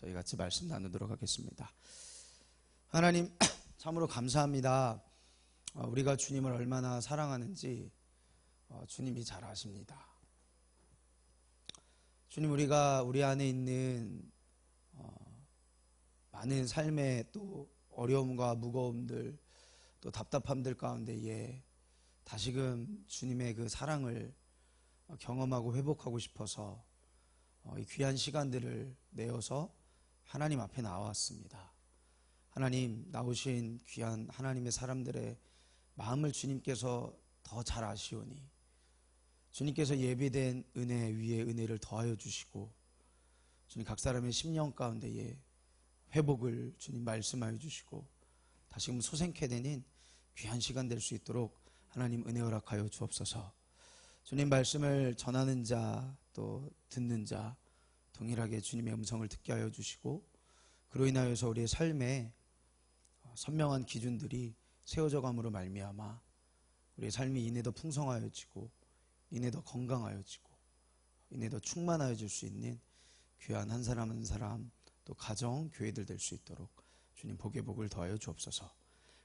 저희 같이 말씀 나누도록 하겠습니다. 하나님 참으로 감사합니다. 우리가 주님을 얼마나 사랑하는지 주님이 잘 아십니다. 주님, 우리가 우리 안에 있는 많은 삶의 또 어려움과 무거움들, 또 답답함들 가운데에 다시금 주님의 그 사랑을 경험하고 회복하고 싶어서 이 귀한 시간들을 내어서 하나님 앞에 나왔습니다. 하나님, 나오신 귀한 하나님의 사람들의 마음을 주님께서 더 잘 아시오니 주님께서 예비된 은혜 위에 은혜를 더하여 주시고, 주님 각 사람의 심령 가운데에 회복을 주님 말씀하여 주시고 다시금 소생케 되는 귀한 시간 될 수 있도록 하나님 은혜 허락하여 주옵소서. 주님 말씀을 전하는 자 또 듣는 자 동일하게 주님의 음성을 듣게 하여 주시고, 그로 인하여서 우리의 삶에 선명한 기준들이 세워져 감으로 말미암아 우리의 삶이 이내 더 풍성하여지고 이내 더 건강하여지고 이내 더 충만하여질 수 있는 귀한 한 사람 한 사람 또 가정 교회들 될 수 있도록 주님 복의 복을 더하여 주옵소서.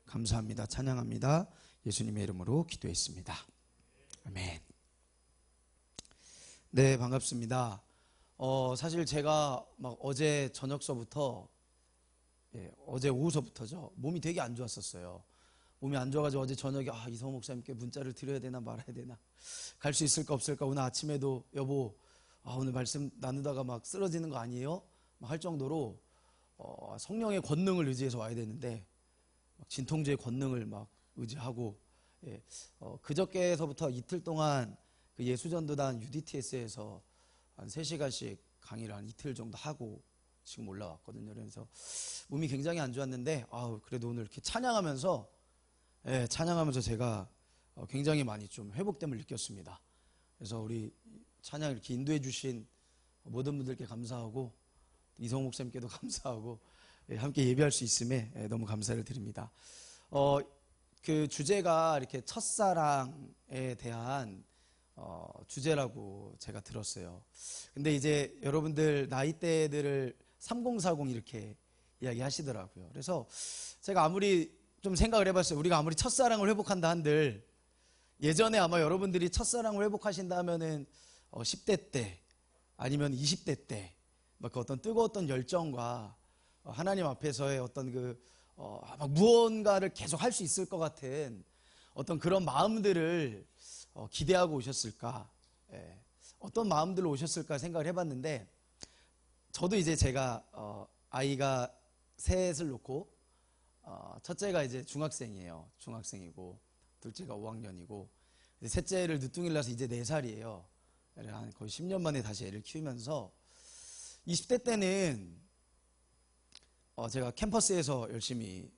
감사합니다. 찬양합니다. 예수님의 이름으로 기도했습니다. 아멘. 네, 반갑습니다. 사실 제가 막 어제 저녁서부터 어제 오후서부터죠, 몸이 되게 안 좋았었어요. 몸이 안 좋아가지고 어제 저녁에 이성호 목사님께 문자를 드려야 되나 말아야 되나, 갈 수 있을까 없을까, 오늘 아침에도 여보 오늘 말씀 나누다가 막 쓰러지는 거 아니에요? 막 할 정도로 성령의 권능을 의지해서 와야 되는데 막 진통제의 권능을 막 의지하고, 그저께서부터 이틀 동안 그 예수전도단 UDTS에서 한 3시간씩 강의를 한 이틀 정도 하고 지금 올라왔거든요. 그래서 몸이 굉장히 안 좋았는데 그래도 오늘 이렇게 찬양하면서 제가 굉장히 많이 좀 회복됨을 느꼈습니다. 그래서 우리 찬양 이렇게 인도해 주신 모든 분들께 감사하고 이성호 목사님께도 감사하고 함께 예배할 수 있음에 너무 감사를 드립니다. 그 주제가 이렇게 첫사랑에 대한 주제라고 제가 들었어요. 근데 이제 여러분들 나이대들을 3040 이렇게 이야기 하시더라고요. 그래서 제가 아무리 좀 생각을 해봤어요. 우리가 아무리 첫사랑을 회복한다 한들 예전에 아마 여러분들이 첫사랑을 회복하신다 하면은 10대 때 아니면 20대 때 막 그 어떤 뜨거웠던 열정과 하나님 앞에서의 어떤 막 무언가를 계속 할 수 있을 것 같은 어떤 그런 마음들을 기대하고 오셨을까, 어떤 마음들로 오셨을까 생각을 해봤는데, 저도 이제 제가 아이가 셋을 놓고 첫째가 이제 중학생이고 둘째가 5학년이고 셋째를 늦둥이를 낳아서 이제 4살이에요. 한 거의 10년 만에 다시 애를 키우면서 20대 때는 제가 캠퍼스에서 열심히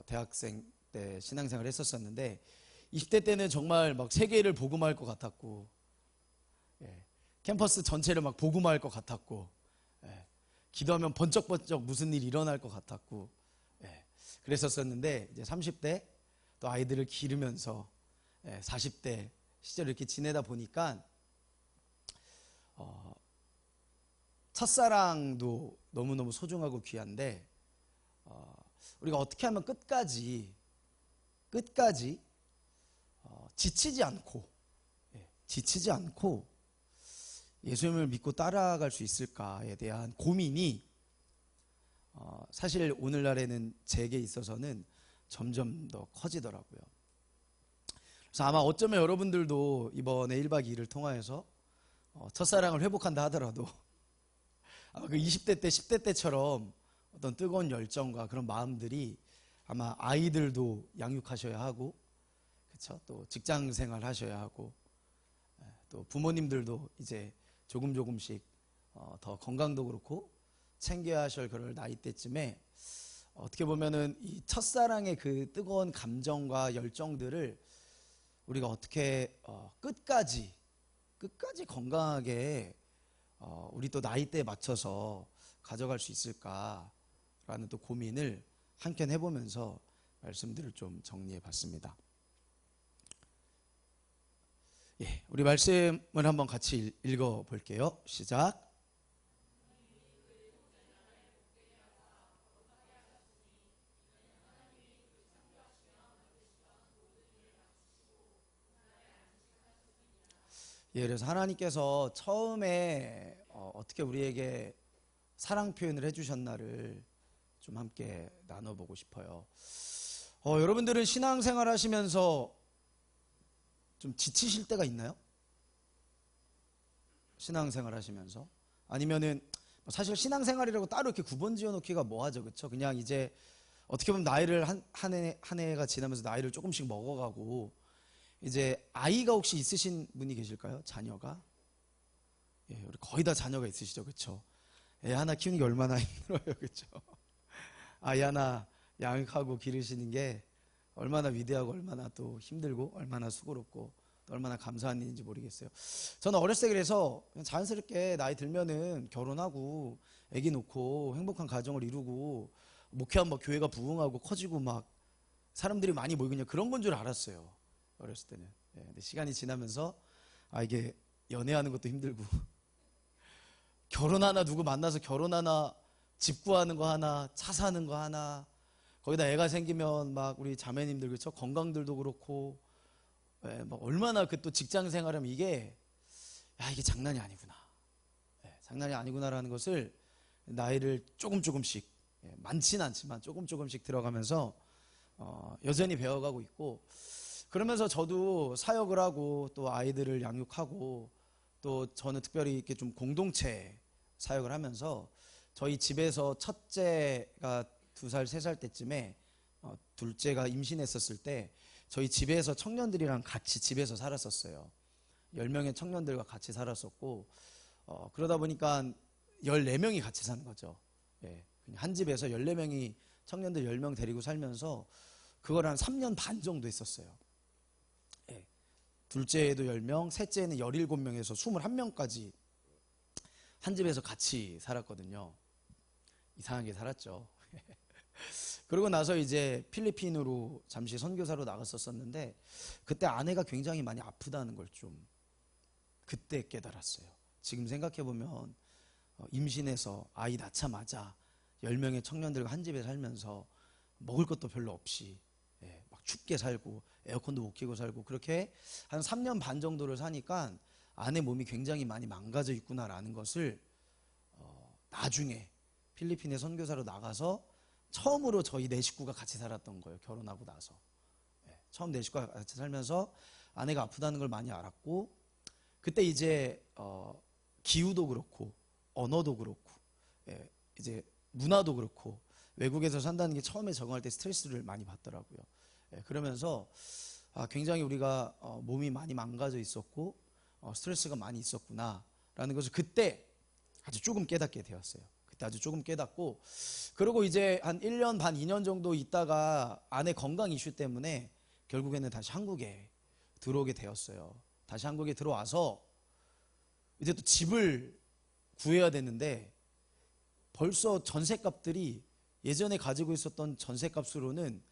대학생 때 신앙생활을 했었었는데 20대 때는 정말 막 세계를 복음화할 것 같았고, 캠퍼스 전체를 막 복음화할 것 같았고, 기도하면 번쩍번쩍 무슨 일이 일어날 것 같았고, 그랬었었는데 이제 30대 또 아이들을 기르면서 40대 시절을 이렇게 지내다 보니까 첫사랑도 너무너무 소중하고 귀한데 우리가 어떻게 하면 끝까지 지치지 않고 예수님을 믿고 따라갈 수 있을까에 대한 고민이 사실 오늘날에는 제게 있어서는 점점 더 커지더라고요. 그래서 아마 어쩌면 여러분들도 이번에 1박 2일을 통하여서 첫사랑을 회복한다 하더라도 아마 그 20대 때 10대 때처럼 어떤 뜨거운 열정과 그런 마음들이 아마 아이들도 양육하셔야 하고, 그렇죠? 또 직장 생활 하셔야 하고, 또 부모님들도 이제 조금씩 더 건강도 그렇고 챙겨야 하실 그럴 나이 때쯤에 어떻게 보면은 이 첫사랑의 그 뜨거운 감정과 열정들을 우리가 어떻게 끝까지 건강하게 우리 또 나이대에 맞춰서 가져갈 수 있을까라는 또 고민을 한켠 해보면서 말씀들을 좀 정리해 봤습니다. 우리 말씀을 한번 같이 읽어 볼게요. 시작. 예, 그래서 하나님께서 처음에 어떻게 우리에게 사랑 표현을 해주셨나를 좀 함께 나눠보고 싶어요. 여러분들은 신앙생활 하시면서 좀 지치실 때가 있나요? 신앙생활 하시면서? 아니면은 사실 신앙생활이라고 따로 이렇게 구분 지어 놓기가 뭐하죠, 그렇죠? 그냥 이제 어떻게 보면 나이를 한 해가 지나면서 나이를 조금씩 먹어가고 이제 아이가 혹시 있으신 분이 계실까요? 자녀가? 예, 우리 거의 다 자녀가 있으시죠, 그렇죠? 애 하나 키우는 게 얼마나 힘들어요, 그렇죠? 아이 하나 양육하고 기르시는 게 얼마나 위대하고 얼마나 또 힘들고 얼마나 수고롭고 또 얼마나 감사한 일인지 모르겠어요. 저는 어렸을 때 그래서 그냥 자연스럽게 나이 들면은 결혼하고 아기 놓고 행복한 가정을 이루고 목회하면 막 교회가 부흥하고 커지고 막 사람들이 많이 모이고 그냥 그런 건 줄 알았어요. 어렸을 때는. 예, 근데 시간이 지나면서 이게 연애하는 것도 힘들고 결혼 하나 누구 만나서 결혼 하나 집 구하는 거 하나 차 사는 거 하나 거기다 애가 생기면 막 우리 자매님들 그렇죠? 건강들도 그렇고 예, 막 얼마나 그 또 직장 생활하면 이게 이게 장난이 아니구나. 예, 장난이 아니구나라는 것을 나이를 조금씩 많지는 않지만 조금씩 들어가면서 여전히 배워가고 있고 그러면서 저도 사역을 하고 또 아이들을 양육하고 또 저는 특별히 이렇게 좀 공동체 사역을 하면서 저희 집에서 첫째가 2살, 3살 때쯤에 둘째가 임신했었을 때 저희 집에서 청년들이랑 같이 집에서 살았었어요. 10명의 청년들과 같이 살았었고 그러다 보니까 14명이 같이 사는 거죠. 예, 한 집에서 14명이 청년들 10명 데리고 살면서 그걸 한 3년 반 정도 했었어요. 예, 둘째에도 10명, 셋째에는 17명에서 21명까지 한 집에서 같이 살았거든요. 이상하게 살았죠. 그러고 나서 이제 필리핀으로 잠시 선교사로 나갔었는데 그때 아내가 굉장히 많이 아프다는 걸 좀 그때 깨달았어요. 지금 생각해보면 임신해서 아이 낳자마자 10명의 청년들과 한 집에 살면서 먹을 것도 별로 없이 막 춥게 살고 에어컨도 못 켜고 살고 그렇게 한 3년 반 정도를 사니까 아내 몸이 굉장히 많이 망가져 있구나라는 것을 나중에 필리핀에 선교사로 나가서 처음으로 저희 네 식구가 같이 살았던 거예요. 결혼하고 나서. 처음 네 식구가 같이 살면서 아내가 아프다는 걸 많이 알았고 그때 이제 기후도 그렇고 언어도 그렇고 이제 문화도 그렇고 외국에서 산다는 게 처음에 적응할 때 스트레스를 많이 받더라고요. 그러면서 굉장히 우리가 몸이 많이 망가져 있었고 스트레스가 많이 있었구나라는 것을 그때 아주 조금 깨닫게 되었어요. 그때 아주 조금 깨닫고 그리고 이제 한 1년 반 2년 정도 있다가 아내 건강 이슈 때문에 결국에는 다시 한국에 들어오게 되었어요. 다시 한국에 들어와서 이제 또 집을 구해야 되는데 벌써 전셋값들이 예전에 가지고 있었던 전셋값으로는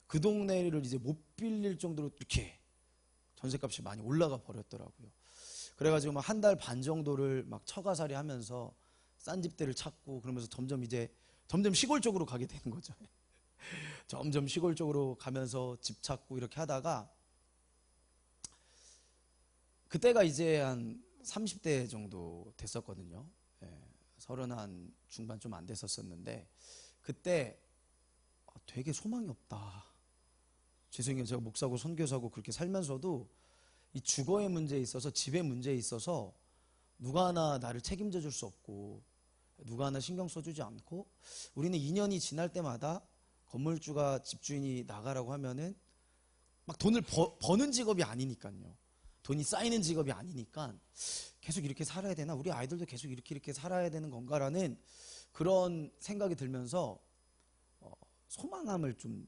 그 동네를 이제 못 빌릴 정도로 이렇게 전셋값이 많이 올라가 버렸더라고요. 그래가지고 막 한 달 반 정도를 막 처가살이 하면서 싼 집들을 찾고 그러면서 점점 시골 쪽으로 가게 되는 거죠. 점점 시골 쪽으로 가면서 집 찾고 이렇게 하다가 그때가 이제 한 30대 정도 됐었거든요. 30 중반 좀 안 됐었는데 그때 되게 소망이 없다. 죄송해요. 제가 목사고 선교사고 그렇게 살면서도 이 주거의 문제에 있어서 집의 문제에 있어서 누가 하나 나를 책임져 줄 수 없고 누가 하나 신경 써주지 않고 우리는 2년이 지날 때마다 건물주가 집주인이 나가라고 하면은 막 돈을 버는 직업이 아니니까요. 돈이 쌓이는 직업이 아니니까 계속 이렇게 살아야 되나? 우리 아이들도 계속 이렇게 살아야 되는 건가라는 그런 생각이 들면서 소망함을 좀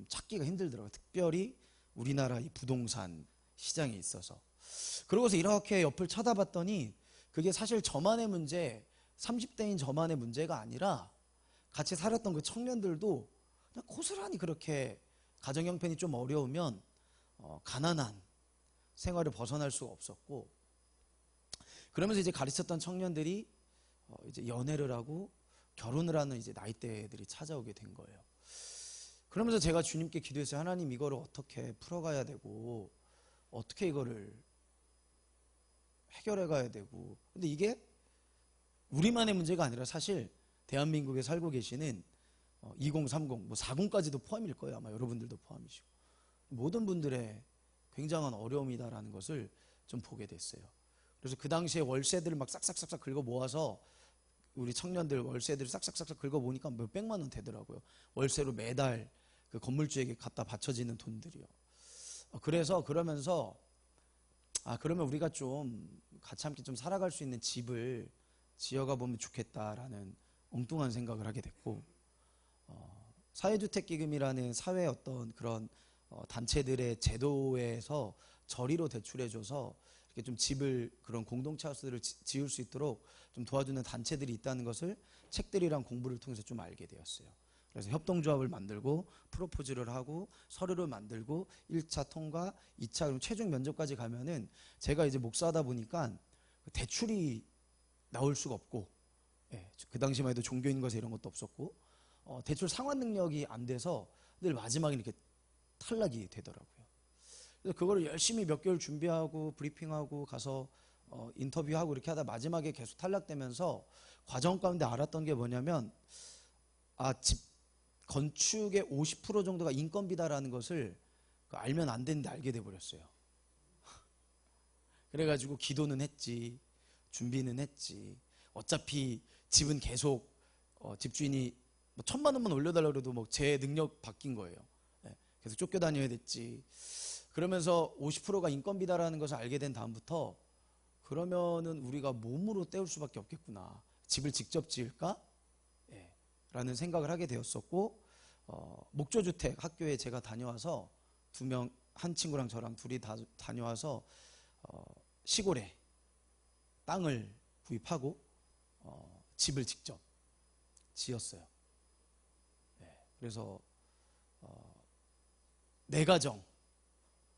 찾기가 힘들더라고요. 특별히 우리나라 이 부동산 시장에 있어서. 그러고서 이렇게 옆을 쳐다봤더니 그게 사실 저만의 문제, 30대인 저만의 문제가 아니라 같이 살았던 그 청년들도 그냥 고스란히 그렇게 가정 형편이 좀 어려우면 가난한 생활을 벗어날 수가 없었고 그러면서 이제 가르쳤던 청년들이 이제 연애를 하고 결혼을 하는 이제 나이대들이 찾아오게 된 거예요. 그러면서 제가 주님께 기도했어요. 하나님 이거를 어떻게 풀어가야 되고 어떻게 이거를 해결해 가야 되고. 근데 이게 우리만의 문제가 아니라 사실 대한민국에 살고 계시는 20, 30, 뭐 40까지도 포함일 거예요. 아마 여러분들도 포함이시고. 모든 분들의 굉장한 어려움이다라는 것을 좀 보게 됐어요. 그래서 그 당시에 월세들을 막 싹싹싹싹 긁어 모아서 우리 청년들 월세들을 싹싹싹싹 긁어 모으니까 몇 백만 원 되더라고요. 월세로 매달 그 건물주에게 갖다 바쳐지는 돈들이요. 그래서 그러면서 그러면 우리가 좀 같이 함께 좀 살아갈 수 있는 집을 지어가 보면 좋겠다라는 엉뚱한 생각을 하게 됐고, 사회주택기금이라는 사회 어떤 그런 단체들의 제도에서 저리로 대출해줘서 이렇게 좀 집을 그런 공동체 하우스들을 지을 수 있도록 좀 도와주는 단체들이 있다는 것을 책들이랑 공부를 통해서 좀 알게 되었어요. 그래서 협동조합을 만들고 프로포즈를 하고 서류를 만들고 1차 통과, 2차 그럼 최종 면접까지 가면은 제가 이제 목사하다 보니까 대출이 나올 수가 없고, 그 당시만 해도 종교인 것에 이런 것도 없었고, 대출 상환 능력이 안 돼서 늘 마지막에 이렇게 탈락이 되더라고요. 그래서 그거를 열심히 몇 개월 준비하고 브리핑하고 가서 인터뷰하고 이렇게 하다 마지막에 계속 탈락되면서 과정 가운데 알았던 게 뭐냐면 집 건축의 50% 정도가 인건비다라는 것을 알면 안 되는데 알게 돼버렸어요. 그래가지고 기도는 했지, 준비는 했지. 어차피 집은 계속 집주인이 뭐 1,000만 원만 올려달라고 해도 뭐 제 능력 바뀐 거예요. 계속 쫓겨다녀야 됐지. 그러면서 50%가 인건비다라는 것을 알게 된 다음부터 그러면은 우리가 몸으로 때울 수밖에 없겠구나. 집을 직접 지을까? 라는 생각을 하게 되었었고, 목조주택 학교에 제가 다녀와서 한 친구랑 저랑 둘이 다녀와서 시골에 땅을 구입하고 집을 직접 지었어요. 그래서 네 가정이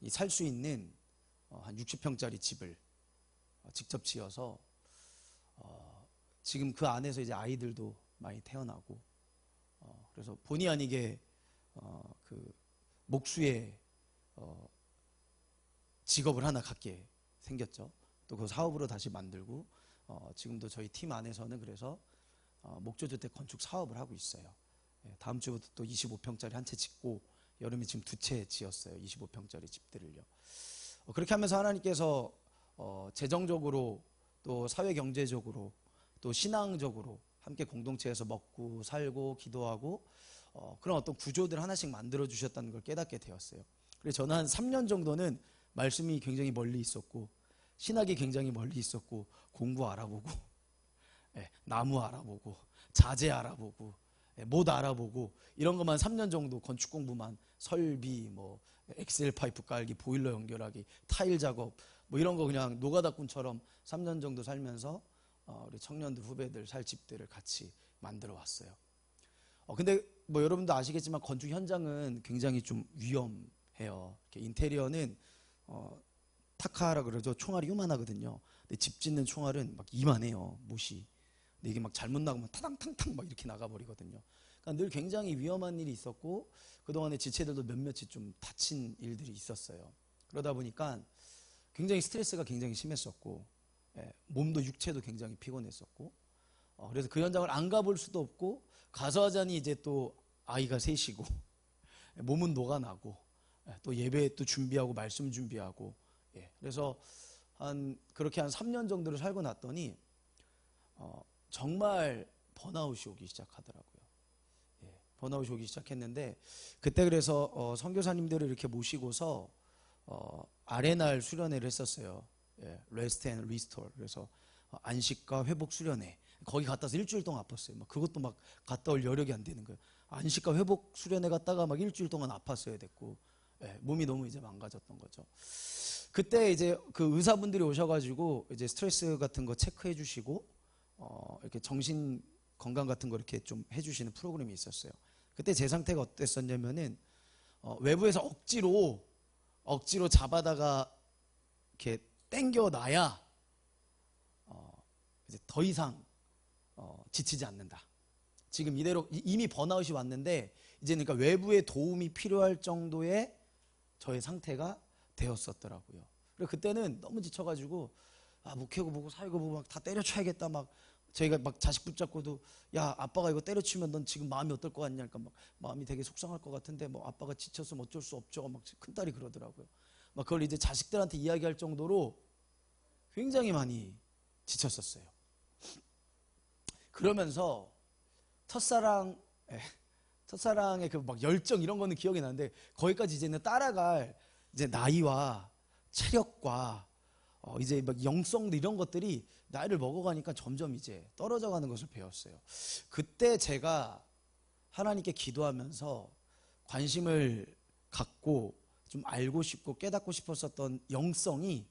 살 수 있는 한 60평짜리 집을 직접 지어서 지금 그 안에서 이제 아이들도 많이 태어나고, 그래서 본의 아니게 그 목수의 직업을 하나 갖게 생겼죠. 또 그 사업으로 다시 만들고, 지금도 저희 팀 안에서는 그래서 목조주택 건축 사업을 하고 있어요. 다음 주부터 또 25평짜리 한 채 짓고, 여름에 지금 2채 지었어요. 25평짜리 집들을요. 그렇게 하면서 하나님께서 재정적으로 또 사회경제적으로 또 신앙적으로 함께 공동체에서 먹고 살고 기도하고 그런 어떤 구조들 하나씩 만들어 주셨다는 걸 깨닫게 되었어요. 그래서 저는 한 3년 정도는 말씀이 굉장히 멀리 있었고, 신학이 굉장히 멀리 있었고, 공부 알아보고, 나무 알아보고, 자재 알아보고, 못 알아보고, 이런 것만 3년 정도 건축 공부만, 설비, 뭐 엑셀 파이프 깔기, 보일러 연결하기, 타일 작업, 뭐 이런 거 그냥 노가다꾼처럼 3년 정도 살면서 우리 청년들 후배들 살 집들을 같이 만들어 왔어요. 근데 뭐 여러분도 아시겠지만 건축 현장은 굉장히 좀 위험해요. 인테리어는 타카라 그러죠. 총알이 요만하거든요. 근데 집 짓는 총알은 막 이만해요. 못이. 근데 이게 막 잘못 나가면 타당탕탕 막 이렇게 나가버리거든요. 그러니까 늘 굉장히 위험한 일이 있었고, 그동안에 지체들도 몇몇이 좀 다친 일들이 있었어요. 그러다 보니까 굉장히 스트레스가 굉장히 심했었고, 몸도 육체도 굉장히 피곤했었고, 그래서 그 현장을 안 가볼 수도 없고, 가서 하자니 이제 또 아이가 셋이고, 몸은 녹아나고, 또 예배 또 준비하고 말씀 준비하고, 그래서 그렇게 한 3년 정도를 살고 났더니 정말 번아웃이 오기 시작하더라고요. 번아웃이 오기 시작했는데, 그때 그래서 선교사님들을 이렇게 모시고서 아레날 수련회를 했었어요. 레스트 앤 리스토어. 그래서 안식과 회복 수련회. 거기 갔다 와서 일주일 동안 아팠어요. 막 그것도 막 갔다 올 여력이 안 되는 거예요. 안식과 회복 수련회 갔다가 막 일주일 동안 아팠어야 됐고, 몸이 너무 이제 망가졌던 거죠. 그때 이제 그 의사분들이 오셔가지고 이제 스트레스 같은 거 체크해 주시고, 이렇게 정신 건강 같은 거 이렇게 좀 해주시는 프로그램이 있었어요. 그때 제 상태가 어땠었냐면은 외부에서 억지로 잡아다가 이렇게 땡겨놔야 이제 더 이상 지치지 않는다. 지금 이대로 이미 번아웃이 왔는데 이제 그러니까 외부의 도움이 필요할 정도의 저의 상태가 되었었더라고요. 그리고 그때는 너무 지쳐가지고 목회고 뭐고 사회고 뭐고 막 다 때려쳐야겠다. 막 저희가 막 자식 붙잡고도 야 아빠가 이거 때려치면 넌 지금 마음이 어떨 것 같냐. 그러니까 막 마음이 되게 속상할 것 같은데 뭐 아빠가 지쳤으면 어쩔 수 없죠. 막 큰딸이 그러더라고요. 막 그걸 이제 자식들한테 이야기할 정도로 굉장히 많이 지쳤었어요. 그러면서 첫사랑, 첫사랑의 그 막 열정 이런 거는 기억이 나는데 거기까지 이제는 따라갈 이제 나이와 체력과 이제 막 영성도 이런 것들이 나이를 먹어가니까 점점 이제 떨어져 가는 것을 배웠어요. 그때 제가 하나님께 기도하면서 관심을 갖고 좀 알고 싶고 깨닫고 싶었었던 영성이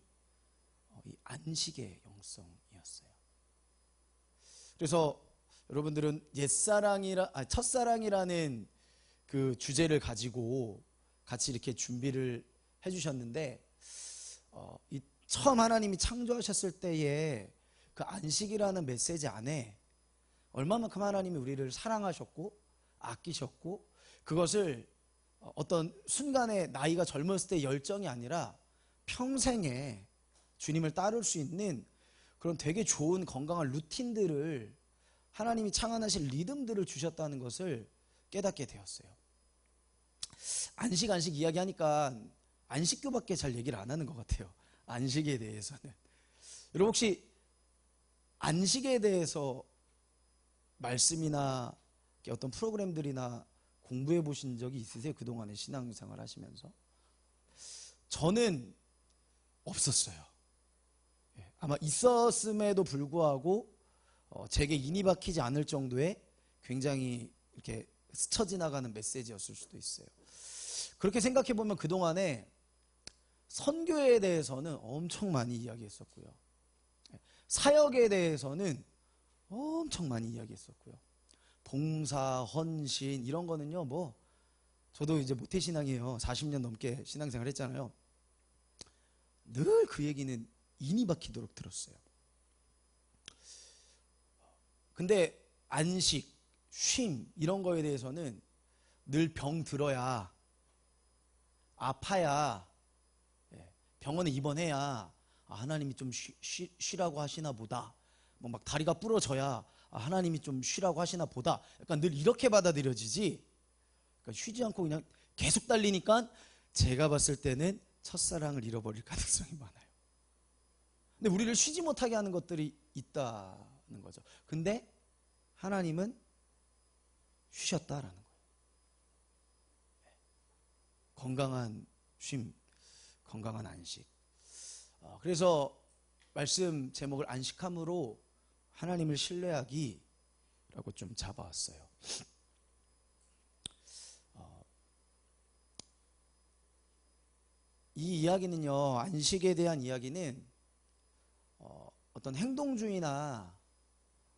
이 안식의 영성이었어요. 그래서 여러분들은 첫사랑이라는 그 주제를 가지고 같이 이렇게 준비를 해주셨는데, 이 처음 하나님이 창조하셨을 때에 그 안식이라는 메시지 안에 얼마만큼 하나님이 우리를 사랑하셨고 아끼셨고, 그것을 어떤 순간에 나이가 젊었을 때 열정이 아니라 평생에 주님을 따를 수 있는 그런 되게 좋은 건강한 루틴들을 하나님이 창안하신 리듬들을 주셨다는 것을 깨닫게 되었어요. 안식 이야기하니까 안식교밖에 잘 얘기를 안 하는 것 같아요. 안식에 대해서는. 여러분 혹시 안식에 대해서 말씀이나 어떤 프로그램들이나 공부해 보신 적이 있으세요? 그동안의 신앙생활 하시면서? 저는 없었어요. 아마 있었음에도 불구하고 제게 인이 박히지 않을 정도의 굉장히 이렇게 스쳐 지나가는 메시지였을 수도 있어요. 그렇게 생각해 보면 그동안에 선교에 대해서는 엄청 많이 이야기했었고요. 사역에 대해서는 엄청 많이 이야기했었고요. 봉사, 헌신 이런 거는요. 뭐 저도 이제 모태신앙이에요. 40년 넘게 신앙생활 했잖아요. 늘 그 얘기는 인이 박히도록 들었어요. 근데 안식, 쉼 이런 거에 대해서는 늘 병 들어야, 아파야, 병원에 입원해야 하나님이 좀 쉬라고 하시나 보다. 뭐 막 다리가 부러져야 하나님이 좀 쉬라고 하시나 보다. 약간 늘 이렇게 받아들여지지. 그러니까 쉬지 않고 그냥 계속 달리니까 제가 봤을 때는 첫사랑을 잃어버릴 가능성이 많아요. 근데 우리를 쉬지 못하게 하는 것들이 있다는 거죠. 근데 하나님은 쉬셨다라는 거예요. 건강한 쉼, 건강한 안식. 그래서 말씀 제목을 안식함으로 하나님을 신뢰하기라고 좀 잡아왔어요. 이 이야기는요, 안식에 대한 이야기는 어떤 행동주의나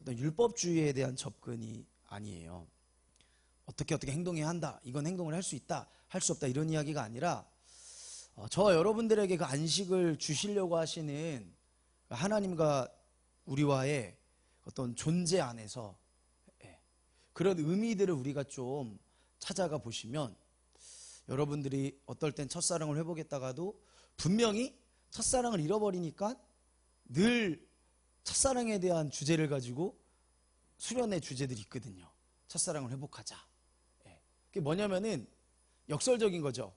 어떤 율법주의에 대한 접근이 아니에요. 어떻게 행동해야 한다, 이건 행동을 할 수 있다, 할 수 없다, 이런 이야기가 아니라 저와 여러분들에게 그 안식을 주시려고 하시는 하나님과 우리와의 어떤 존재 안에서 그런 의미들을 우리가 좀 찾아가 보시면, 여러분들이 어떨 땐 첫사랑을 회복했다가도 분명히 첫사랑을 잃어버리니까 늘 첫사랑에 대한 주제를 가지고 수련의 주제들이 있거든요. 첫사랑을 회복하자. 그게 뭐냐면은 역설적인 거죠.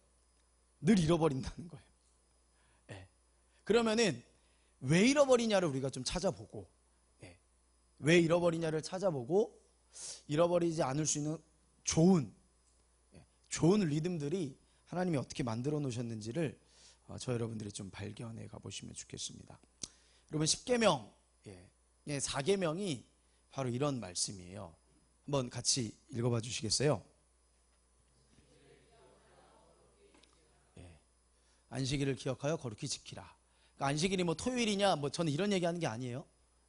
늘 잃어버린다는 거예요. 그러면은 왜 잃어버리냐를 우리가 좀 찾아보고, 왜 잃어버리냐를 찾아보고, 잃어버리지 않을 수 있는 좋은 리듬들이 하나님이 어떻게 만들어 놓으셨는지를 저 여러분들이 좀 발견해 가보시면 좋겠습니다. 여러분 10계명, 4계명이 바로 이런 말씀이에요. 한번 같이 읽어봐 주시겠어요? 안식일을 기억하여 거룩히 지키라. 그러니까 안식일이 뭐 토요일이냐, 뭐 저는 이런 얘기하는 게 아니에요.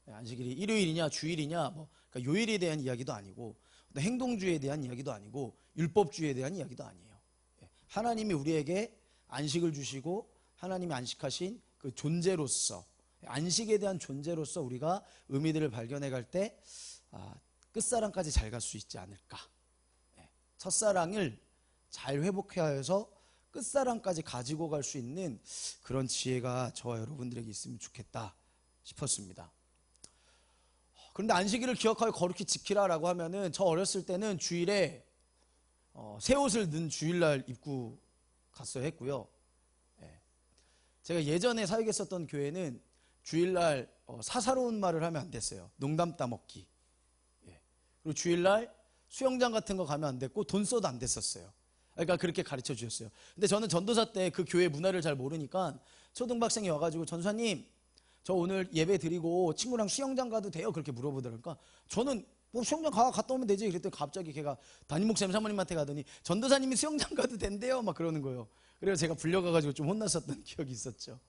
안식일이 일요일이냐, 주일이냐, 뭐 그러니까 요일에 대한 이야기도 아니고, 행동주의에 대한 이야기도 아니고, 율법주의에 대한 이야기도 아니에요. 하나님이 우리에게 안식을 주시고 하나님이 안식하신 그 존재로서, 안식에 대한 존재로서 우리가 의미들을 발견해 갈 때 끝사랑까지 잘 갈 수 있지 않을까. 첫사랑을 잘 회복해서 끝사랑까지 가지고 갈 수 있는 그런 지혜가 저와 여러분들에게 있으면 좋겠다, 싶었습니다. 그런데 안식일을 기억하여 거룩히 지키라라고 하면은 저 어렸을 때는 주일에 새 옷을 넣은 주일날 입고 갔어야 했고요. 제가 예전에 사역했었던 교회는 주일날 사사로운 말을 하면 안 됐어요. 농담 따먹기. 그리고 주일날 수영장 같은 거 가면 안 됐고 돈 써도 안 됐었어요. 그러니까 그렇게 가르쳐 주셨어요. 근데 저는 전도사 때 그 교회 문화를 잘 모르니까 초등학생이 와가지고 전사님 저 오늘 예배 드리고 친구랑 수영장 가도 돼요? 그렇게 물어보더라고요. 저는 뭐 수영장 갔다 오면 되지. 그랬더니 갑자기 걔가 담임 목사님 사모님한테 가더니 전도사님이 수영장 가도 된대요 막 그러는 거예요. 그래서 제가 불려가가지고 좀 혼났었던 기억이 있었죠.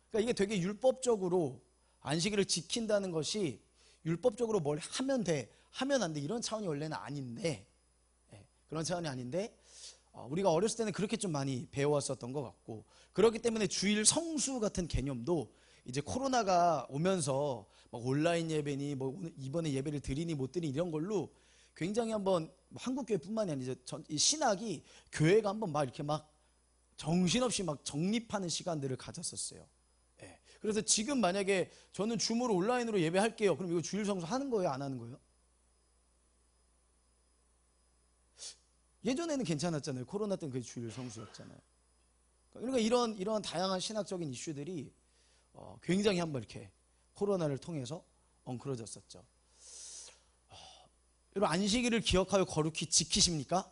그러니까 이게 되게 율법적으로 안식일을 지킨다는 것이 율법적으로 뭘 하면 돼 하면 안 돼 이런 차원이 원래는 아닌데, 그런 차원이 아닌데 우리가 어렸을 때는 그렇게 좀 많이 배워왔었던 것 같고, 그렇기 때문에 주일 성수 같은 개념도 이제 코로나가 오면서 막 온라인 예배니 뭐 이번에 예배를 드리니 못 드리니 이런 걸로 굉장히 한번 한국교회뿐만이 아니죠. 이 신학이 교회가 한번 막 이렇게 막 정신없이 막 정립하는 시간들을 가졌었어요. 그래서 지금 만약에 저는 줌으로 온라인으로 예배할게요. 그럼 이거 주일 성수 하는 거예요? 안 하는 거예요? 예전에는 괜찮았잖아요. 코로나 때는 그게 주일 성수였잖아요. 그러니까 이런 다양한 신학적인 이슈들이 굉장히 한번 이렇게 코로나를 통해서 엉클어졌었죠. 여러분 안식일을 기억하여 거룩히 지키십니까?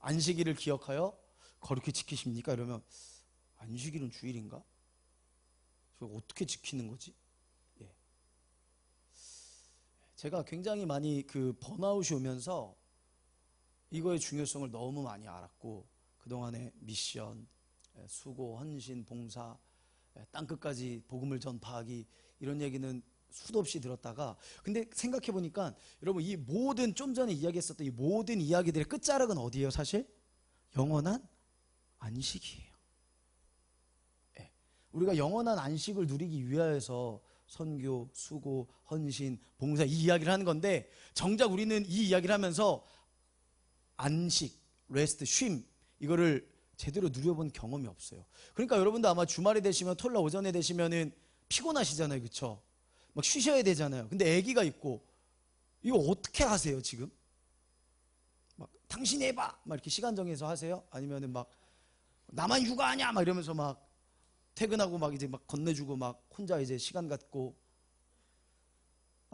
안식일을 기억하여 거룩히 지키십니까? 이러면 안식일은 주일인가? 저 어떻게 지키는 거지? 제가 굉장히 많이 그 번아웃이 오면서 이거의 중요성을 너무 많이 알았고, 그동안의 미션, 수고, 헌신, 봉사, 땅끝까지 복음을 전파하기 이런 얘기는 수도 없이 들었다가, 근데 생각해 보니까 여러분 이 모든 좀 전에 이야기했었던 이 모든 이야기들의 끝자락은 어디예요? 사실 영원한 안식이에요. 우리가 영원한 안식을 누리기 위하여서 선교, 수고, 헌신, 봉사 이 이야기를 하는 건데, 정작 우리는 이 이야기를 하면서 안식, 레스트, 쉼 이거를 제대로 누려본 경험이 없어요. 그러니까 여러분도 아마 주말에 되시면 토요일 오전에 되시면은 피곤하시잖아요. 그렇죠? 막 쉬셔야 되잖아요. 근데 아기가 있고 이거 어떻게 하세요 지금? 막 당신이 해봐 막 이렇게 시간 정해서 하세요? 아니면은 막 나만 육아하냐 막 이러면서 막 퇴근하고 막 이제 막 건네주고 막 혼자 이제 시간 갖고,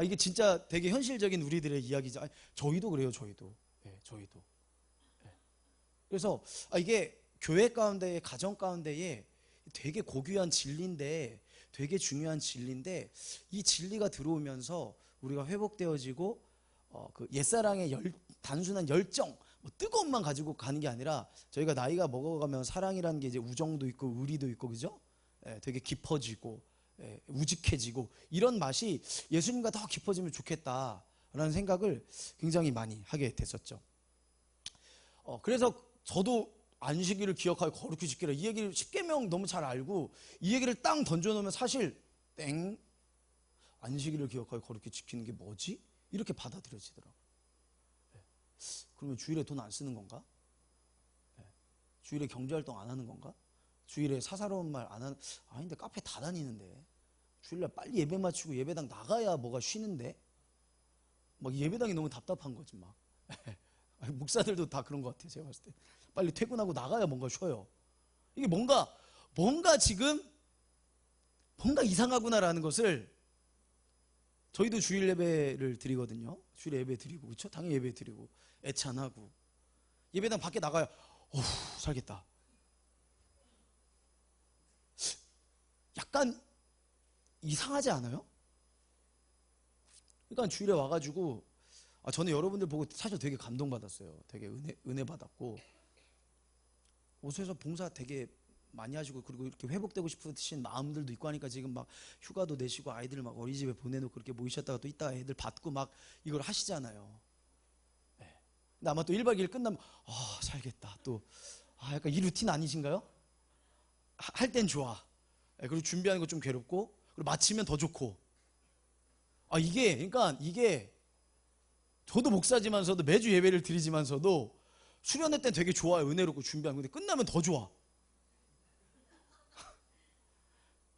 이게 진짜 되게 현실적인 우리들의 이야기죠. 저희도 그래요. 저희도. 저희도. 그래서 이게 교회 가운데에, 가정 가운데에 되게 고귀한 진리인데, 되게 중요한 진리인데, 이 진리가 들어오면서 우리가 회복되어지고 그 옛사랑의 단순한 열정, 뭐 뜨거움만 가지고 가는 게 아니라, 저희가 나이가 먹어가면 사랑이라는 게 이제 우정도 있고 의리도 있고, 그죠? 되게 깊어지고 우직해지고 이런 맛이 예수님과 더 깊어지면 좋겠다라는 생각을 굉장히 많이 하게 됐었죠. 그래서 저도 안식일을 기억하여 거룩히 지키라 이 얘기를 십계명 너무 잘 알고 이 얘기를 딱 던져놓으면 사실 땡, 안식일을 기억하여 거룩히 지키는 게 뭐지? 이렇게 받아들여지더라고요. 그러면 주일에 돈 안 쓰는 건가? 주일에 경제활동 안 하는 건가? 주일에 사사로운 말 안 하는, 근데 카페 다 다니는데 주일날 빨리 예배 마치고 예배당 나가야 뭐가 쉬는데 막 예배당이 너무 답답한 거지 막. 목사들도 다 그런 것 같아요. 제가 봤을 때 빨리 퇴근하고 나가야 뭔가 쉬어요. 이게 뭔가 지금 뭔가 이상하구나라는 것을, 저희도 주일 예배를 드리거든요. 주일 예배 드리고, 그렇죠? 당연히 예배 드리고 애찬하고 예배당 밖에 나가야 살겠다. 약간 이상하지 않아요? 그러니까 주일에 와가지고 저는 여러분들 보고 사실 되게 감동받았어요. 되게 은혜 받았고, 오수에서 봉사 되게 많이 하시고, 그리고 이렇게 회복되고 싶으신 마음들도 있고 하니까 지금 막 휴가도 내시고 아이들 막 어린이집에 보내놓고 그렇게 모이셨다가 또 이따가 애들 받고 막 이걸 하시잖아요. 근데 아마 또 1박 2일 끝나면 살겠다 또 약간 이 루틴 아니신가요? 할 땐 좋아. 그리고 준비하는 거 좀 괴롭고, 그리고 마치면 더 좋고. 그러니까 이게 저도 목사지만서도 매주 예배를 드리지만서도 수련회 때 되게 좋아요. 은혜롭고 준비하는 건데 끝나면 더 좋아.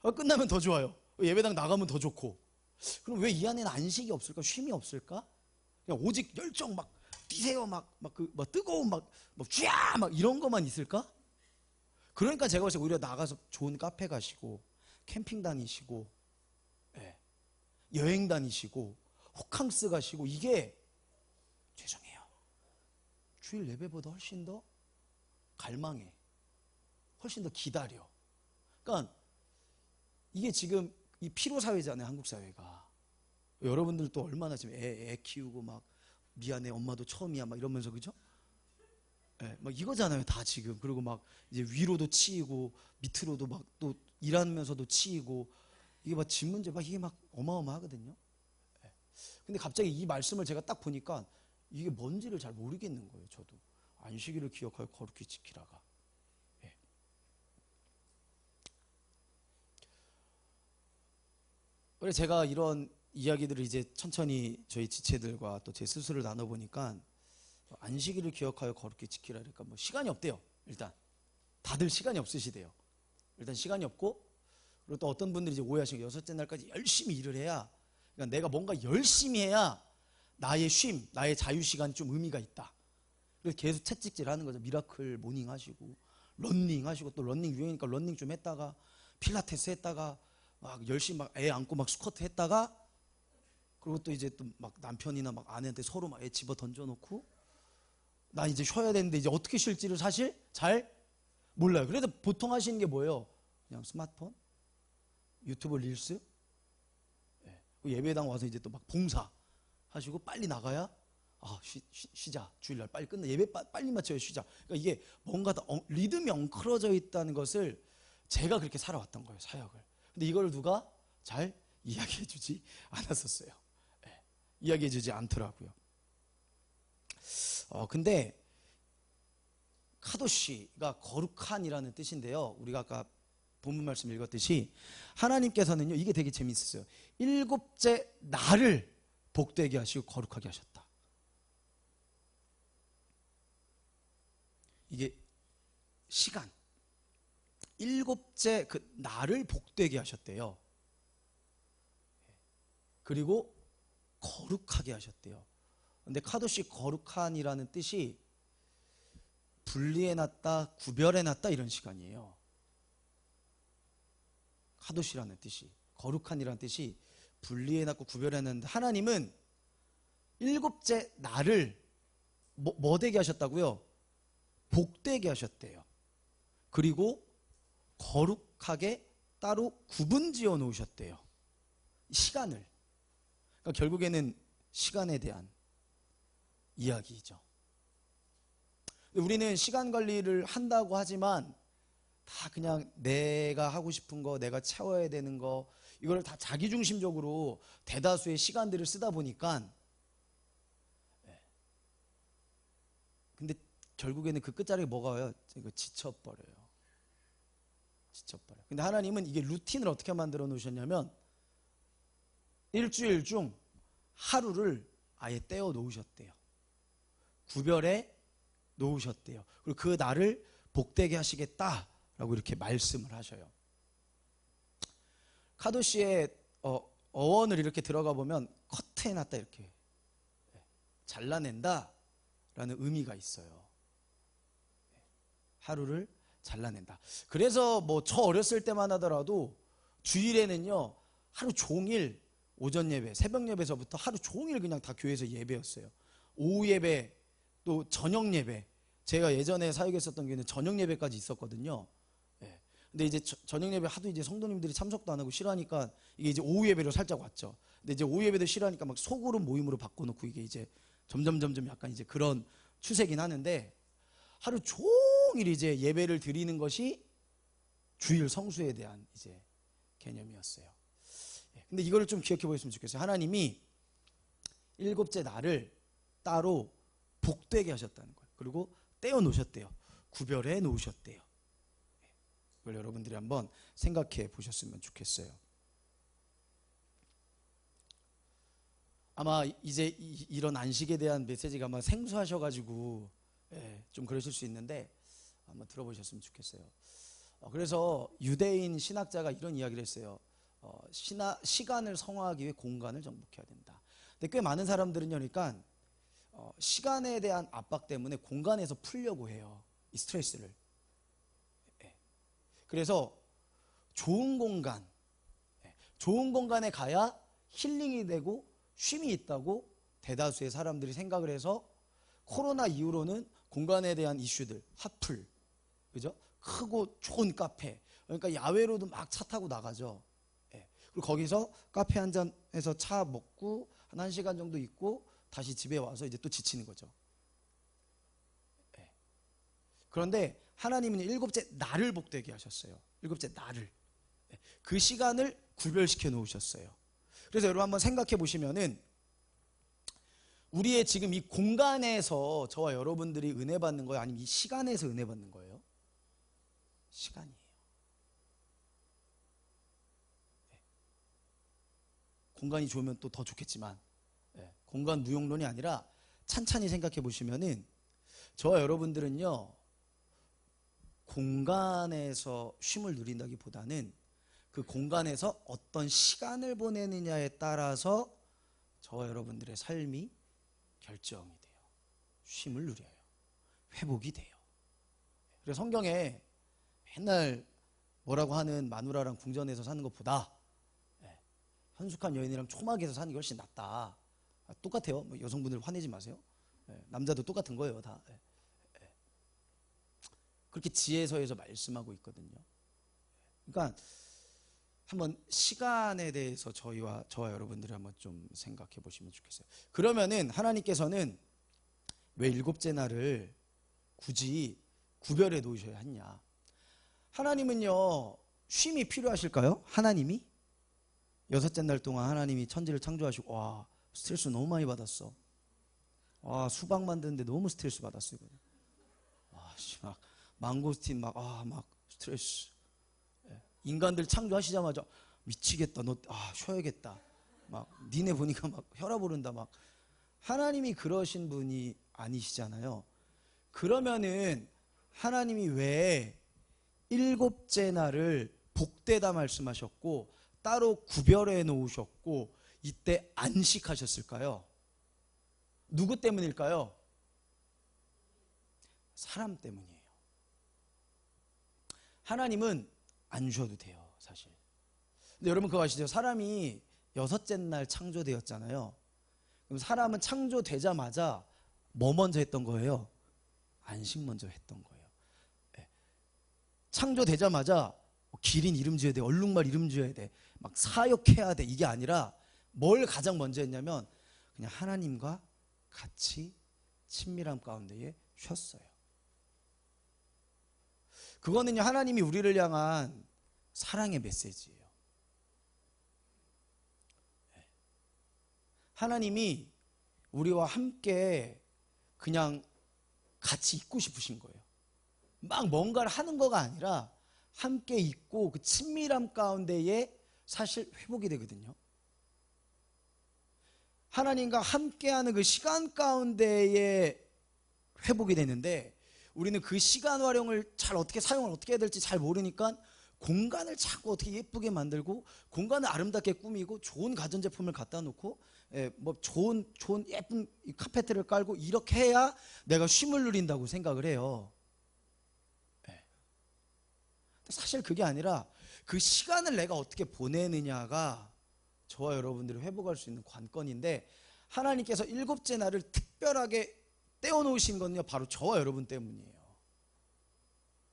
끝나면 더 좋아요. 예배당 나가면 더 좋고. 그럼 왜 이 안에는 안식이 없을까? 쉼이 없을까? 그냥 오직 열정 막 뛰세요 막 뜨거운 막 쥐야 막 이런 것만 있을까? 그러니까 제가 봤을 때 오히려 나가서 좋은 카페 가시고 캠핑 다니시고, 예, 여행 다니시고 호캉스 가시고, 이게 죄송해요, 주일 예배보다 훨씬 더 갈망해, 훨씬 더 기다려. 그러니까 이게 지금 이 피로 사회잖아요, 한국 사회가. 여러분들도 얼마나 지금 애 키우고 막 미안해 엄마도 처음이야 막 이러면서, 그죠? 예, 막 이거잖아요 다 지금. 그리고 막 이제 위로도 치이고 밑으로도 막 또 일하면서도 치이고, 이게 막 집 문제 막 이게 막 어마어마하거든요. 예. 근데 갑자기 이 말씀을 제가 딱 보니까 이게 뭔지를 잘 모르겠는 거예요. 저도 안식일을 기억하여 거룩히 지키라가. 예. 그래서 제가 이런 이야기들을 이제 천천히 저희 지체들과 또 제 스스로를 나눠보니까, 안식일을 기억하여 거룩히 지키라 그러니까 뭐 시간이 없대요. 일단 다들 시간이 없으시대요. 일단 시간이 없고, 그리고 또 어떤 분들이 이제 오해하시는 게, 여섯째 날까지 열심히 일을 해야, 그러니까 내가 뭔가 열심히 해야 나의 쉼, 나의 자유시간이 좀 의미가 있다. 그래서 계속 채찍질 하는 거죠. 미라클 모닝 하시고 런닝 하시고, 또 런닝 유행이니까 런닝 좀 했다가 필라테스 했다가 막 열심히 막 애 안고 막 스쿼트 했다가, 그리고 또 이제 또 막 남편이나 막 아내한테 서로 막 애 집어 던져놓고, 나 이제 쉬어야 되는데 이제 어떻게 쉴지를 사실 잘 몰라요. 그래서 보통 하시는 게 뭐예요? 그냥 스마트폰, 유튜브 릴스, 예배당 와서 이제 또 막 봉사 하시고 빨리 나가야 쉬자, 주일날 빨리 끝나, 예배 빨리 마쳐야 쉬자. 그러니까 이게 뭔가 다 리듬이 엉클어져 있다는 것을 제가 그렇게 살아왔던 거예요, 사역을. 근데 이걸 누가 잘 이야기해 주지 않았었어요. 이야기해 주지 않더라고요. 근데 카도시가 거룩한이라는 뜻인데요, 우리가 아까 본문 말씀 읽었듯이 하나님께서는요, 이게 되게 재미있었어요. 일곱째 날을 복되게 하시고 거룩하게 하셨다. 이게 시간, 일곱째 그 날을 복되게 하셨대요. 그리고 거룩하게 하셨대요. 근데 카도시 거룩한이라는 뜻이 분리해놨다, 구별해놨다 이런 시간이에요. 카도시라는 뜻이, 거룩한이라는 뜻이 분리해놨고 구별해놨는데, 하나님은 일곱째 날을 뭐 되게 하셨다고요? 복되게 하셨대요. 그리고 거룩하게 따로 구분지어 놓으셨대요, 시간을. 그러니까 결국에는 시간에 대한 이야기죠. 우리는 시간 관리를 한다고 하지만 다 그냥 내가 하고 싶은 거, 내가 채워야 되는 거, 이걸 다 자기중심적으로 대다수의 시간들을 쓰다 보니까, 근데 결국에는 그 끝자락에 뭐가 와요? 지쳐버려요. 지쳐버려요. 근데 하나님은 이게 루틴을 어떻게 만들어 놓으셨냐면, 일주일 중 하루를 아예 떼어 놓으셨대요. 구별해 놓으셨대요. 그리고 그 날을 복되게 하시겠다라고 이렇게 말씀을 하셔요. 카도시의 어원을 이렇게 들어가 보면 커트해놨다, 이렇게 잘라낸다 라는 의미가 있어요. 하루를 잘라낸다. 그래서 뭐 저 어렸을 때만 하더라도 주일에는요, 하루 종일 오전 예배, 새벽 예배서부터 하루 종일 그냥 다 교회에서 예배였어요. 오후 예배, 또 저녁 예배. 제가 예전에 사역했었던 교회는 저녁 예배까지 있었거든요. 예. 근데 이제 저녁 예배 하도 이제 성도님들이 참석도 안 하고 싫어하니까 이게 이제 오후 예배로 살짝 왔죠. 근데 이제 오후 예배도 싫어하니까 막 소그룹 모임으로 바꿔놓고, 이게 이제 점점 약간 이제 그런 추세긴 하는데, 하루 종일 이제 예배를 드리는 것이 주일 성수에 대한 이제 개념이었어요. 예. 근데 이거를 좀 기억해 보셨으면 좋겠어요. 하나님이 일곱째 날을 따로 복되게 하셨다는 거예요. 그리고 떼어 놓으셨대요. 구별해 놓으셨대요. 이걸 여러분들이 한번 생각해 보셨으면 좋겠어요. 아마 이제 이런 안식에 대한 메시지가 아마 생소하셔가지고 좀 그러실 수 있는데 한번 들어보셨으면 좋겠어요. 그래서 유대인 신학자가 이런 이야기를 했어요. 시간을 성화하기 위해 공간을 정복해야 된다. 근데 꽤 많은 사람들은요, 그러니까 시간에 대한 압박 때문에 공간에서 풀려고 해요, 이 스트레스를. 그래서 좋은 공간에 가야 힐링이 되고 쉼이 있다고 대다수의 사람들이 생각을 해서 코로나 이후로는 공간에 대한 이슈들, 핫플, 그죠? 크고 좋은 카페, 그러니까 야외로도 막 차 타고 나가죠. 그리고 거기서 카페 한 잔에서 차 먹고 한 1시간 정도 있고 다시 집에 와서 이제 또 지치는 거죠. 그런데 하나님은 7째 날을 복되게 하셨어요. 7째 날을. 그 시간을 구별시켜 놓으셨어요. 그래서 여러분 한번 생각해 보시면은 우리의 지금 이 공간에서 저와 여러분들이 은혜 받는 거예요? 아니면 이 시간에서 은혜 받는 거예요? 시간이에요. 공간이 좋으면 또 더 좋겠지만 공간 무용론이 아니라 찬찬히 생각해 보시면은 저와 여러분들은요, 공간에서 쉼을 누린다기보다는 그 공간에서 어떤 시간을 보내느냐에 따라서 저와 여러분들의 삶이 결정이 돼요. 쉼을 누려요. 회복이 돼요. 그래서 성경에 맨날 뭐라고 하는 마누라랑 궁전에서 사는 것보다 현숙한 여인이랑 초막에서 사는 게 훨씬 낫다. 똑같아요. 뭐 여성분들 화내지 마세요. 남자도 똑같은 거예요, 다. 그렇게 지혜서에서 말씀하고 있거든요. 그러니까 한번 시간에 대해서 저와 여러분들이 한번 좀 생각해 보시면 좋겠어요. 그러면은 하나님께서는 왜 7째 날을 굳이 구별해 놓으셔야 했냐? 하나님은요, 쉼이 필요하실까요? 하나님이 6째 날 동안 하나님이 천지를 창조하시고, 와, 스트레스 너무 많이 받았어. 와, 수박 만드는데 너무 스트레스 받았어요. 와, 막 망고스틴 막 스트레스. 인간들 창조하시자마자 미치겠다. 너 쉬어야겠다. 막 니네 보니까 막 혈압 오른다. 막 하나님이 그러신 분이 아니시잖아요. 그러면은 하나님이 왜 7째 날을 복되다 말씀하셨고 따로 구별해 놓으셨고 이때 안식하셨을까요? 누구 때문일까요? 사람 때문이에요. 하나님은 안 쉬어도 돼요, 사실. 근데 여러분 그거 아시죠? 사람이 6째 날 창조되었잖아요. 그럼 사람은 창조되자마자 뭐 먼저 했던 거예요? 안식 먼저 했던 거예요. 창조되자마자 기린 이름 지어야 돼, 얼룩말 이름 지어야 돼, 막 사역해야 돼, 이게 아니라 뭘 가장 먼저 했냐면 그냥 하나님과 같이 친밀함 가운데에 쉬었어요. 그거는요, 하나님이 우리를 향한 사랑의 메시지예요. 하나님이 우리와 함께 그냥 같이 있고 싶으신 거예요. 막 뭔가를 하는 거가 아니라 함께 있고 그 친밀함 가운데에 사실 회복이 되거든요. 하나님과 함께하는 그 시간 가운데에 회복이 되는데 우리는 그 시간 활용을 잘 어떻게 사용을 어떻게 해야 될지 잘 모르니까 공간을 자꾸 어떻게 예쁘게 만들고 공간을 아름답게 꾸미고 좋은 가전제품을 갖다 놓고 뭐 좋은 예쁜 카페트를 깔고 이렇게 해야 내가 쉼을 누린다고 생각을 해요. 사실 그게 아니라 그 시간을 내가 어떻게 보내느냐가 저와 여러분들이 회복할 수 있는 관건인데 하나님께서 7째 날을 특별하게 떼어놓으신 건요 바로 저와 여러분 때문이에요.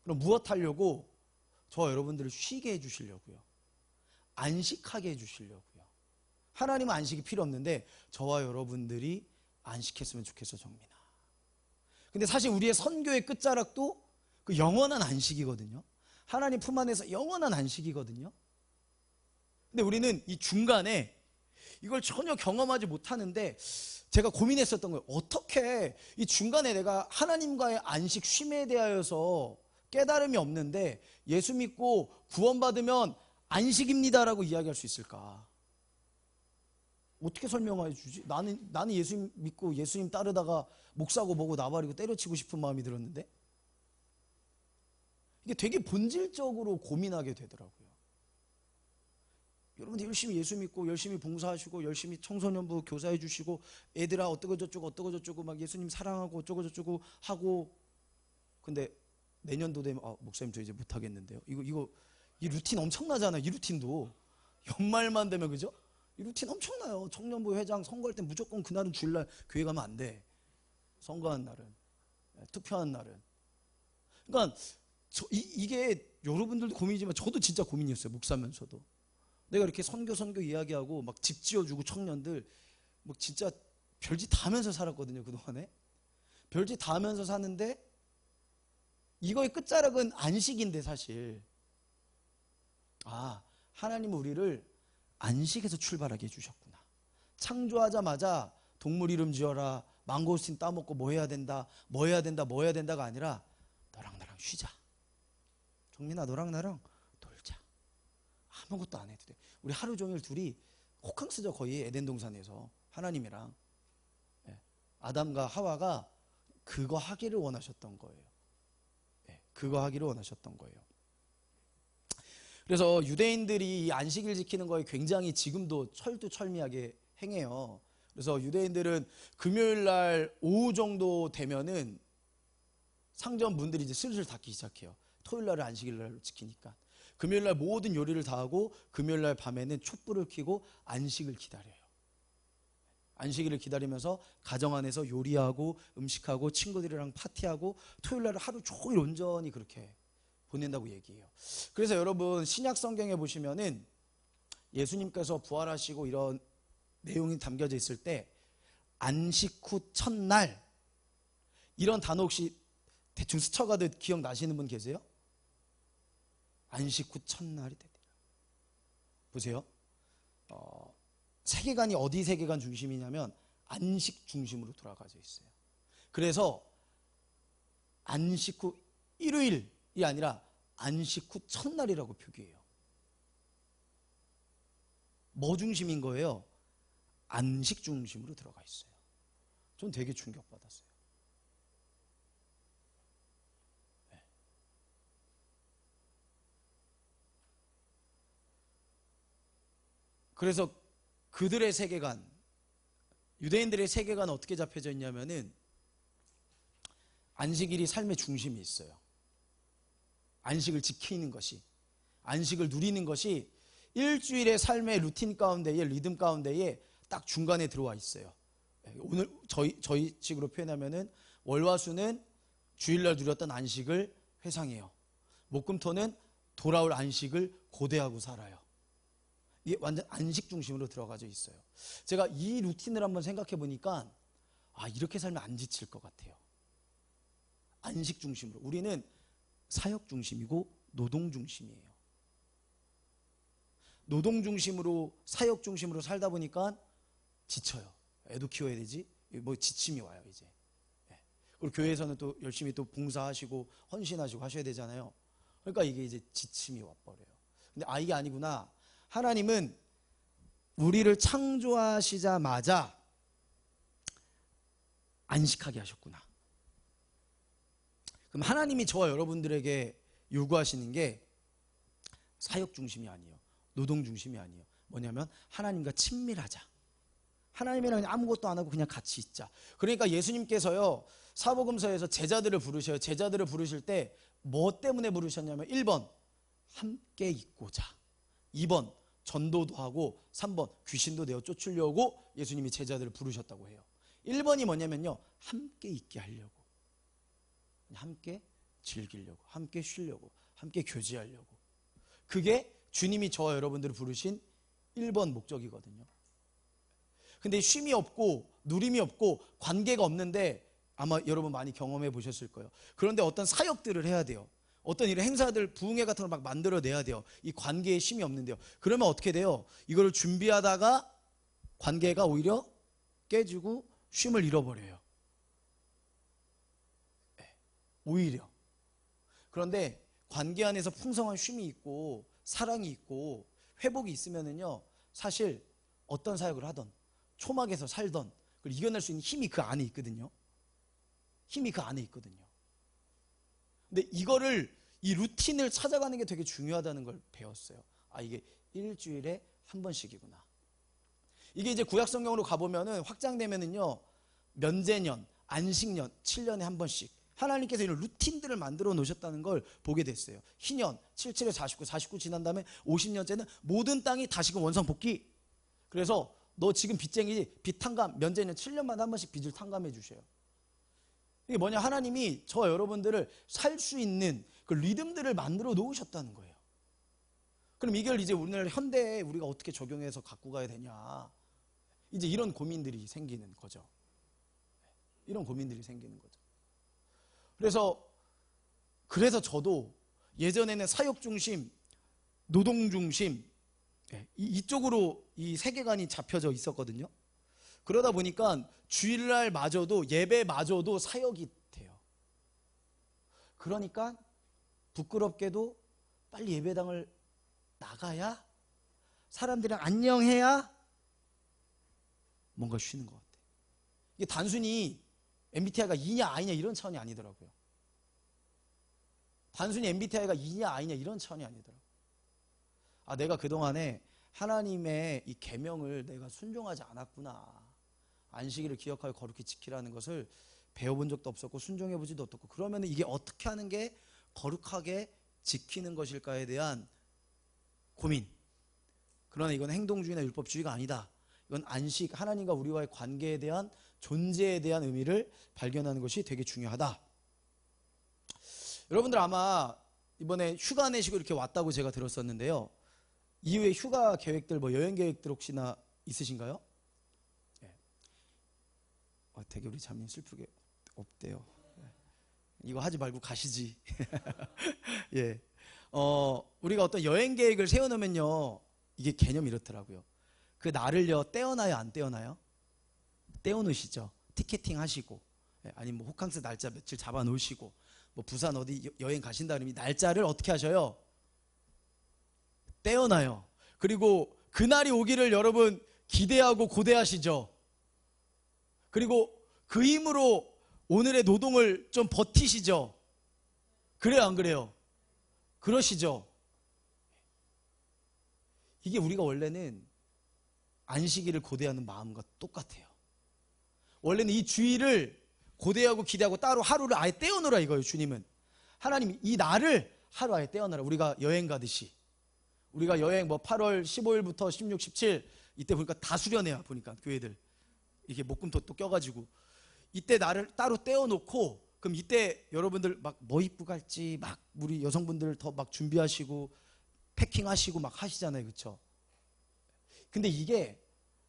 그럼 무엇 하려고? 저와 여러분들을 쉬게 해주시려고요. 안식하게 해주시려고요. 하나님은 안식이 필요 없는데 저와 여러분들이 안식했으면 좋겠어, 정민아. 근데 사실 우리의 선교의 끝자락도 그 영원한 안식이거든요. 하나님 품 안에서 영원한 안식이거든요. 근데 우리는 이 중간에 이걸 전혀 경험하지 못하는데 제가 고민했었던 거예요. 어떻게 이 중간에 내가 하나님과의 안식, 쉼에 대하여서 깨달음이 없는데 예수 믿고 구원받으면 안식입니다라고 이야기할 수 있을까? 어떻게 설명해 주지? 나는 예수님 믿고 예수님 따르다가 목사고 뭐고 나발이고 때려치고 싶은 마음이 들었는데, 이게 되게 본질적으로 고민하게 되더라고요. 여러분 열심히 예수 믿고 열심히 봉사하시고 열심히 청소년부 교사해 주시고 애들아 어떠고 저쩌고 막 예수님 사랑하고 어쩌고 저쩌고 하고, 근데 내년도 되면 목사님 저 이제 못하겠는데요. 이 루틴 엄청나잖아요. 이 루틴도 연말만 되면, 그죠? 이 루틴 엄청나요. 청년부 회장 선거할 때 무조건 그날은 주일날 교회 가면 안 돼. 선거한 날은, 투표한 날은. 그러니까 이게 여러분들도 고민이지만 저도 진짜 고민이었어요. 목사면서도 내가 이렇게 선교 이야기하고 막 집 지어주고 청년들 막 진짜 별짓 다 하면서 살았거든요. 그동안에 별짓 다 하면서 사는데 이거의 끝자락은 안식인데, 사실 하나님은 우리를 안식에서 출발하게 해주셨구나. 창조하자마자 동물 이름 지어라, 망고스틴 따먹고 뭐 해야 된다가 아니라 너랑 나랑 쉬자. 정민아 너랑 나랑 놀자. 아무것도 안 해도 돼. 우리 하루 종일 둘이 호캉스죠. 거의 에덴 동산에서 하나님이랑. 아담과 하와가 그거 하기를 원하셨던 거예요. 그거 하기를 원하셨던 거예요. 그래서 유대인들이 이 안식일 지키는 거에 굉장히 지금도 철두철미하게 행해요. 그래서 유대인들은 금요일 날 오후 정도 되면은 상점 문들이 이제 슬슬 닫기 시작해요. 토요일 날을 안식일 날로 지키니까. 금요일 날 모든 요리를 다 하고 금요일 날 밤에는 촛불을 켜고 안식을 기다려요. 안식일을 기다리면서 가정 안에서 요리하고 음식하고 친구들이랑 파티하고 토요일 날 하루 종일 온전히 그렇게 보낸다고 얘기해요. 그래서 여러분 신약 성경에 보시면은 예수님께서 부활하시고 이런 내용이 담겨져 있을 때 안식 후 첫날 이런 단어 혹시 대충 스쳐가듯 기억나시는 분 계세요? 안식 후 첫날이 되리라. 보세요. 세계관이 어디 세계관 중심이냐면 안식 중심으로 돌아가져 있어요. 그래서 안식 후 일요일이 아니라 안식 후 첫날이라고 표기해요. 뭐 중심인 거예요? 안식 중심으로 들어가 있어요. 전 되게 충격받았어요. 그래서 그들의 세계관, 유대인들의 세계관은 어떻게 잡혀져 있냐면은 안식일이 삶의 중심이 있어요. 안식을 지키는 것이, 안식을 누리는 것이 일주일의 삶의 루틴 가운데에, 리듬 가운데에 딱 중간에 들어와 있어요. 오늘 저희 식으로 표현하면은 월화수는 주일날 누렸던 안식을 회상해요. 목금토는 돌아올 안식을 고대하고 살아요. 이게 완전 안식 중심으로 들어가져 있어요. 제가 이 루틴을 한번 생각해 보니까 이렇게 살면 안 지칠 것 같아요. 안식 중심으로. 우리는 사역 중심이고 노동 중심이에요. 노동 중심으로 사역 중심으로 살다 보니까 지쳐요. 애도 키워야 되지. 뭐 지침이 와요 이제. 그리고 교회에서는 또 열심히 또 봉사하시고 헌신하시고 하셔야 되잖아요. 그러니까 이게 이제 지침이 와버려요. 근데 이게 아니구나. 하나님은 우리를 창조하시자마자 안식하게 하셨구나. 그럼 하나님이 저와 여러분들에게 요구하시는 게 사역 중심이 아니에요. 노동 중심이 아니에요. 뭐냐면 하나님과 친밀하자. 하나님이랑 그냥 아무것도 안 하고 그냥 같이 있자. 그러니까 예수님께서요 사복음서에서 제자들을 부르셔요. 제자들을 부르실 때 뭐 때문에 부르셨냐면 1번 함께 있고자, 2번 전도도 하고, 3번 귀신도 내어 쫓으려고 예수님이 제자들을 부르셨다고 해요. 1번이 뭐냐면요 함께 있게 하려고, 함께 즐기려고, 함께 쉬려고, 함께 교제하려고. 그게 주님이 저와 여러분들을 부르신 1번 목적이거든요. 근데 쉼이 없고 누림이 없고 관계가 없는데 아마 여러분 많이 경험해 보셨을 거예요. 그런데 어떤 사역들을 해야 돼요. 어떤 이런 행사들, 부흥회 같은 걸 막 만들어내야 돼요. 이 관계에 쉼이 없는데요. 그러면 어떻게 돼요? 이거를 준비하다가 관계가 오히려 깨지고 쉼을 잃어버려요. 오히려. 그런데 관계 안에서 풍성한 쉼이 있고 사랑이 있고 회복이 있으면은요 사실 어떤 사역을 하던 초막에서 살던 그걸 이겨낼 수 있는 힘이 그 안에 있거든요. 힘이 그 안에 있거든요. 근데 이거를 이 루틴을 찾아가는 게 되게 중요하다는 걸 배웠어요. 아, 이게 일주일에 한 번씩이구나. 이게 이제 구약 성경으로 가보면은 확장되면은요, 면제년, 안식년, 7년에 한 번씩 하나님께서 이런 루틴들을 만들어 놓으셨다는 걸 보게 됐어요. 희년, 77에 49, 49 지난 다음에 50년째는 모든 땅이 다시금 원상 복귀. 그래서 너 지금 빚쟁이지, 빚 탕감, 면제년 7년마다 한 번씩 빚을 탕감해 주셔요. 이게 뭐냐, 하나님이 저 여러분들을 살 수 있는 그 리듬들을 만들어 놓으셨다는 거예요. 그럼 이걸 이제 오늘 현대에 우리가 어떻게 적용해서 갖고 가야 되냐, 이제 이런 고민들이 생기는 거죠. 이런 고민들이 생기는 거죠. 그래서 저도 예전에는 사역 중심, 노동 중심, 이쪽으로 이 세계관이 잡혀져 있었거든요. 그러다 보니까 주일날마저도, 예배마저도 사역이 돼요. 그러니까 부끄럽게도 빨리 예배당을 나가야, 사람들이랑 안녕해야 뭔가 쉬는 것 같아요. 이게 단순히 MBTI가 E냐 I냐 이런 차원이 아니더라고요. 단순히 MBTI가 E냐 I냐 이런 차원이 아니더라고요. 아, 내가 그동안에 하나님의 이 계명을 내가 순종하지 않았구나. 안식일을 기억하여 거룩히 지키라는 것을 배워본 적도 없었고 순종해보지도 없었고, 그러면 이게 어떻게 하는 게 거룩하게 지키는 것일까에 대한 고민. 그러나 이건 행동주의나 율법주의가 아니다. 이건 안식, 하나님과 우리와의 관계에 대한, 존재에 대한 의미를 발견하는 것이 되게 중요하다. 여러분들 아마 이번에 휴가 내시고 이렇게 왔다고 제가 들었었는데요. 이후에 휴가 계획들, 뭐 여행 계획들 혹시나 있으신가요? 네. 되게 우리 자매님 슬프게 없대요. 이거 하지 말고 가시지. 예. 우리가 어떤 여행 계획을 세워놓으면요, 이게 개념이 이렇더라고요. 그 날을요, 떼어놔요, 안 떼어놔요? 떼어놓으시죠. 티켓팅 하시고, 아니면 뭐 호캉스 날짜 며칠 잡아 놓으시고, 뭐 부산 어디 여행 가신다 그러면 날짜를 어떻게 하셔요? 떼어놔요. 그리고 그날이 오기를 여러분 기대하고 고대하시죠. 그리고 그 힘으로 오늘의 노동을 좀 버티시죠. 그래요, 안 그래요? 그러시죠. 이게 우리가 원래는 안식일을 고대하는 마음과 똑같아요. 원래는 이 주일을 고대하고 기대하고 따로 하루를 아예 떼어놓으라 이거예요. 주님은, 하나님이 이 날을 하루 아예 떼어놓으라. 우리가 여행 가듯이, 우리가 여행 뭐 8월 15일부터 16, 17 이때 보니까 다 수련회야. 보니까 교회들 이렇게 목금토 또 껴가지고 이때 나를 따로 떼어놓고, 그럼 이때 여러분들 막 뭐 입고 갈지 막 우리 여성분들 더 막 준비하시고 패킹하시고 막 하시잖아요. 그렇죠? 근데 이게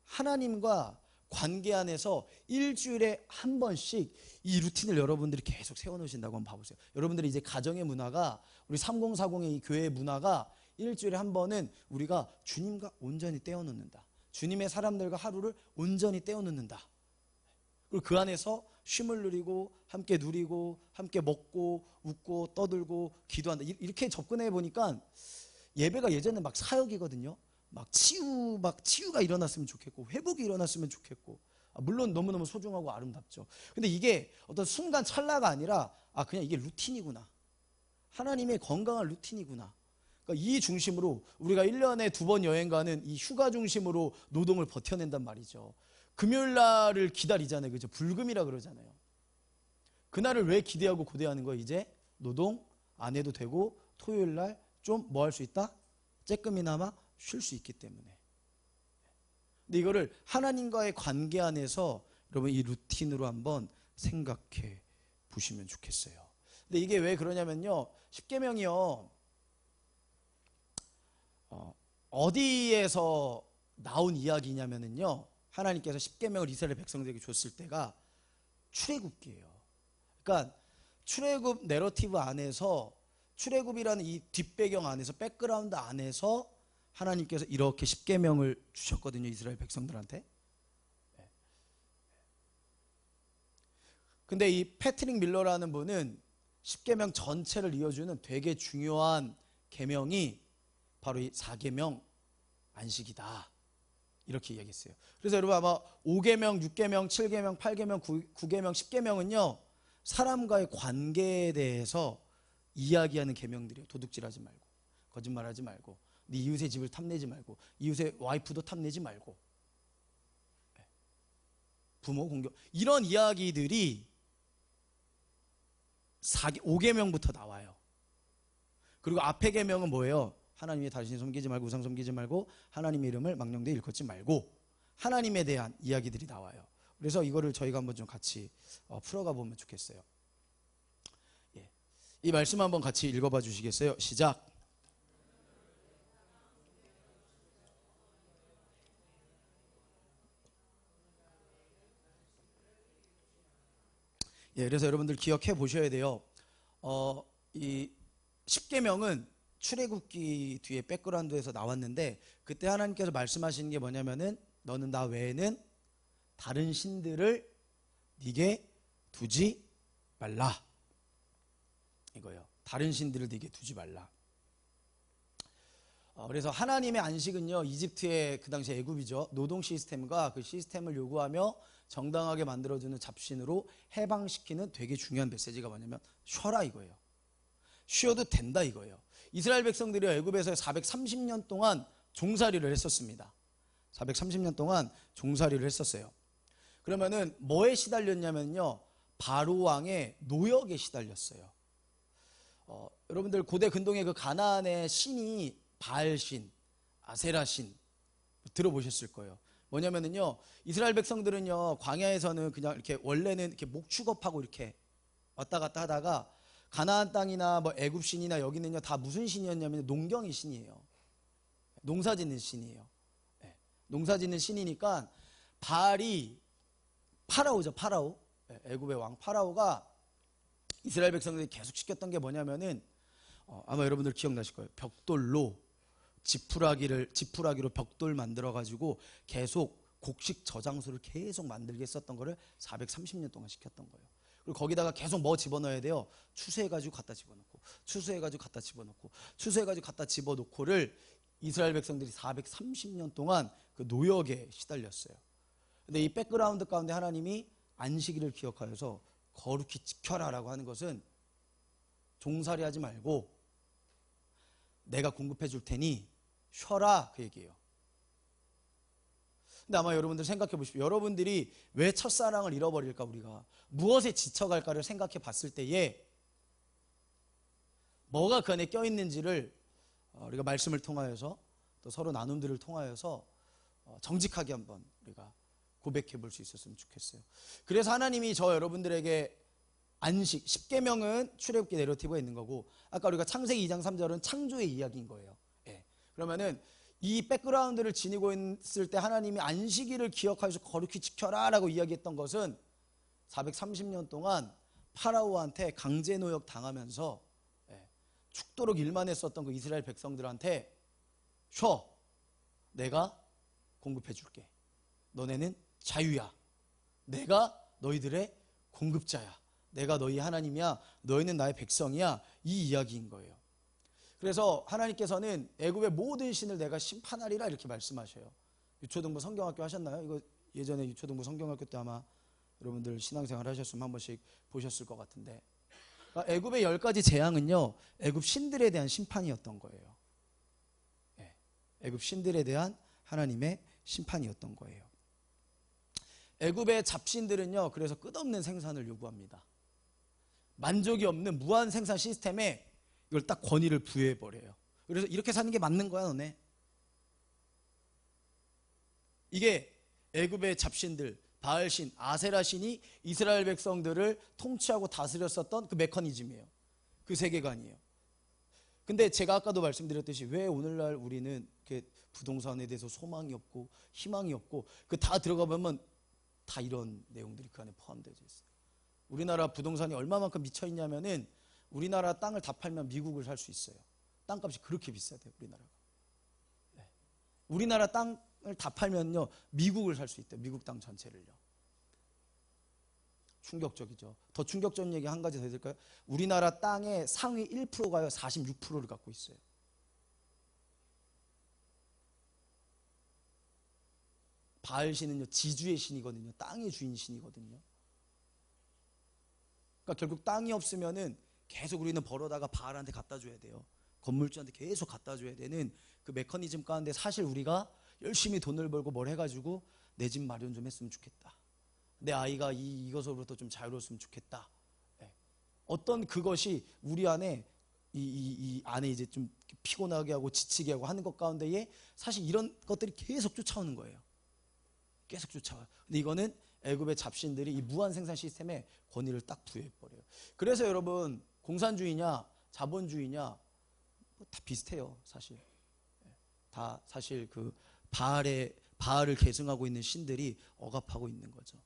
하나님과 관계 안에서 일주일에 한 번씩 이 루틴을 여러분들이 계속 세워놓으신다고 한번 봐보세요. 여러분들이 이제 가정의 문화가, 우리 3040의 이 교회의 문화가 일주일에 한 번은 우리가 주님과 온전히 떼어놓는다. 주님의 사람들과 하루를 온전히 떼어놓는다. 그리고 그 안에서 쉼을 누리고 함께 누리고 함께 먹고 웃고 떠들고 기도한다. 이렇게 접근해 보니까 예배가 예전에 막 사역이거든요. 막 치유가 일어났으면 좋겠고 회복이 일어났으면 좋겠고, 물론 너무너무 소중하고 아름답죠. 근데 이게 어떤 순간 찰나가 아니라, 그냥 이게 루틴이구나. 하나님의 건강한 루틴이구나. 그러니까 이 중심으로 우리가 1년에 2번 여행 가는 이 휴가 중심으로 노동을 버텨낸단 말이죠. 금요일 날을 기다리잖아요. 그죠? 불금이라 그러잖아요. 그날을 왜 기대하고 고대하는 거예요? 이제 노동 안 해도 되고 토요일 날 좀 뭐 할 수 있다? 쬐끔이나마 쉴 수 있기 때문에. 근데 이거를 하나님과의 관계 안에서 여러분 이 루틴으로 한번 생각해 보시면 좋겠어요. 근데 이게 왜 그러냐면요, 십계명이요, 어디에서 나온 이야기냐면요, 하나님께서 십계명을 이스라엘 백성들에게 줬을 때가 출애굽기예요. 그러니까 출애굽 내러티브 안에서, 출애굽이라는 이 뒷배경 안에서, 백그라운드 안에서 하나님께서 이렇게 십계명을 주셨거든요, 이스라엘 백성들한테. 근데 이 패트릭 밀러라는 분은 십계명 전체를 이어주는 되게 중요한 계명이 바로 이 4계명 안식이다. 이렇게 이야기했어요. 그래서 여러분 아마 5계명, 6계명, 7계명, 8계명, 9계명, 10계명은요 사람과의 관계에 대해서 이야기하는 계명들이에요. 도둑질하지 말고, 거짓말하지 말고, 네 이웃의 집을 탐내지 말고, 이웃의 와이프도 탐내지 말고, 부모 공격, 이런 이야기들이 5계명부터 나와요. 그리고 앞에 계명은 뭐예요? 하나님의 자신 섬기지 말고, 우상 섬기지 말고, 하나님의 이름을 망령되이 일컫지 말고, 하나님에 대한 이야기들이 나와요. 그래서 이거를 저희가 한번 좀 같이 풀어가 보면 좋겠어요. 예. 이 말씀 한번 같이 읽어봐 주시겠어요? 시작. 예, 그래서 여러분들 기억해 보셔야 돼요. 이 10계명은 출애굽기 뒤에 백그라운드에서 나왔는데, 그때 하나님께서 말씀하시는 게 뭐냐면은 너는 나 외에는 다른 신들을 네게 두지 말라, 이거예요. 다른 신들을 네게 두지 말라. 그래서 하나님의 안식은요, 이집트의 그 당시 애굽이죠, 노동 시스템과 그 시스템을 요구하며 정당하게 만들어주는 잡신으로 해방시키는 되게 중요한 메시지가 뭐냐면 쉬어라 이거예요. 쉬어도 된다 이거예요. 이스라엘 백성들이 애굽에서 430년 동안 종살이를 했었습니다. 430년 동안 종살이를 했었어요. 그러면은 뭐에 시달렸냐면요, 바로 왕의 노역에 시달렸어요. 여러분들 고대 근동의 그 가나안의 신이 바알신, 아세라신 들어보셨을 거예요. 뭐냐면은요, 이스라엘 백성들은요 광야에서는 그냥 이렇게 원래는 이렇게 목 축업하고 이렇게 왔다 갔다 하다가 가나안 땅이나 뭐 애굽 신이나 여기는요 다 무슨 신이었냐면 농경의 신이에요. 농사짓는 신이에요. 네. 농사짓는 신이니까 바알이 파라오죠, 파라오. 네. 애굽의 왕 파라오가 이스라엘 백성들이 계속 시켰던 게 뭐냐면은 아마 여러분들 기억나실 거예요. 벽돌로 지푸라기로 벽돌 만들어 가지고 계속 곡식 저장소를 계속 만들게 했었던 거를 430년 동안 시켰던 거예요. 그리고 거기다가 계속 뭐 집어넣어야 돼요? 추수해가지고 갖다 집어넣고, 추수해가지고 갖다 집어넣고, 추수해가지고 갖다 집어넣고를 이스라엘 백성들이 430년 동안 그 노역에 시달렸어요. 근데 이 백그라운드 가운데 하나님이 안식일을 기억하여서 거룩히 지켜라라고 하는 것은 종살이 하지 말고 내가 공급해 줄 테니 쉬어라, 그 얘기예요. 근데 아마 여러분들 생각해 보십시오. 여러분들이 왜 첫사랑을 잃어버릴까, 우리가 무엇에 지쳐갈까를 생각해 봤을 때에 뭐가 그 안에 껴있는지를 우리가 말씀을 통하여서 또 서로 나눔들을 통하여서 정직하게 한번 우리가 고백해 볼 수 있었으면 좋겠어요. 그래서 하나님이 저 여러분들에게 안식, 10계명은 출애굽기 내러티브가 있는 거고, 아까 우리가 창세기 2장 3절은 창조의 이야기인 거예요. 예. 그러면은 이 백그라운드를 지니고 있을 때 하나님이 안식일을 기억하여서 거룩히 지켜라 라고 이야기했던 것은 430년 동안 파라오한테 강제 노역 당하면서 죽도록 일만 했었던 그 이스라엘 백성들한테 쉬어, 내가 공급해 줄게, 너네는 자유야, 내가 너희들의 공급자야, 내가 너희 하나님이야, 너희는 나의 백성이야, 이 이야기인 거예요. 그래서 하나님께서는 애굽의 모든 신을 내가 심판하리라 이렇게 말씀하셔요. 유초등부 성경학교 하셨나요? 이거 예전에 유초등부 성경학교 때 아마 여러분들 신앙생활 하셨으면 한 번씩 보셨을 것 같은데, 그러니까 애굽의 10가지 재앙은요 애굽 신들에 대한 심판이었던 거예요. 네. 애굽 신들에 대한 하나님의 심판이었던 거예요. 애굽의 잡신들은요 그래서 끝없는 생산을 요구합니다. 만족이 없는 무한 생산 시스템에 이걸 딱 권위를 부여해 버려요. 그래서 이렇게 사는 게 맞는 거야 너네. 이게 애굽의 잡신들, 바알신, 아세라신이 이스라엘 백성들을 통치하고 다스렸었던 그 메커니즘이에요. 그 세계관이에요. 근데 제가 아까도 말씀드렸듯이 왜 오늘날 우리는 이렇게 부동산에 대해서 소망이 없고 희망이 없고, 그 다 들어가 보면 다 이런 내용들이 그 안에 포함되어 있어요. 우리나라 부동산이 얼마만큼 미쳐 있냐면은 우리나라 땅을 다 팔면 미국을 살 수 있어요. 땅값이 그렇게 비싸대요, 우리나라가. 네. 우리나라 땅을 다 팔면요 미국을 살 수 있대요. 미국 땅 전체를요. 충격적이죠. 더 충격적인 얘기 한 가지 더 해드릴까요? 우리나라 땅의 상위 1%가요 46%를 갖고 있어요. 바알 신은요 지주의 신이거든요. 땅의 주인 신이거든요. 그러니까 결국 땅이 없으면은 계속 우리는 벌어다가 바알한테 갖다 줘야 돼요. 건물주한테 계속 갖다 줘야 되는 그 메커니즘 가운데 사실 우리가 열심히 돈을 벌고 뭘 해가지고 내 집 마련 좀 했으면 좋겠다. 내 아이가 이것으로부터 좀 자유로웠으면 좋겠다. 어떤 그것이 우리 안에 이 안에 이제 좀 피곤하게 하고 지치게 하고 하는 것 가운데에 사실 이런 것들이 계속 쫓아오는 거예요. 계속 쫓아와요. 근데 이거는 애굽의 잡신들이 이 무한 생산 시스템에 권위를 딱 부여해 버려요. 그래서 여러분 공산주의냐 자본주의냐 뭐 다 비슷해요. 사실 다 사실 그 바알을 계승하고 있는 신들이 억압하고 있는 거죠.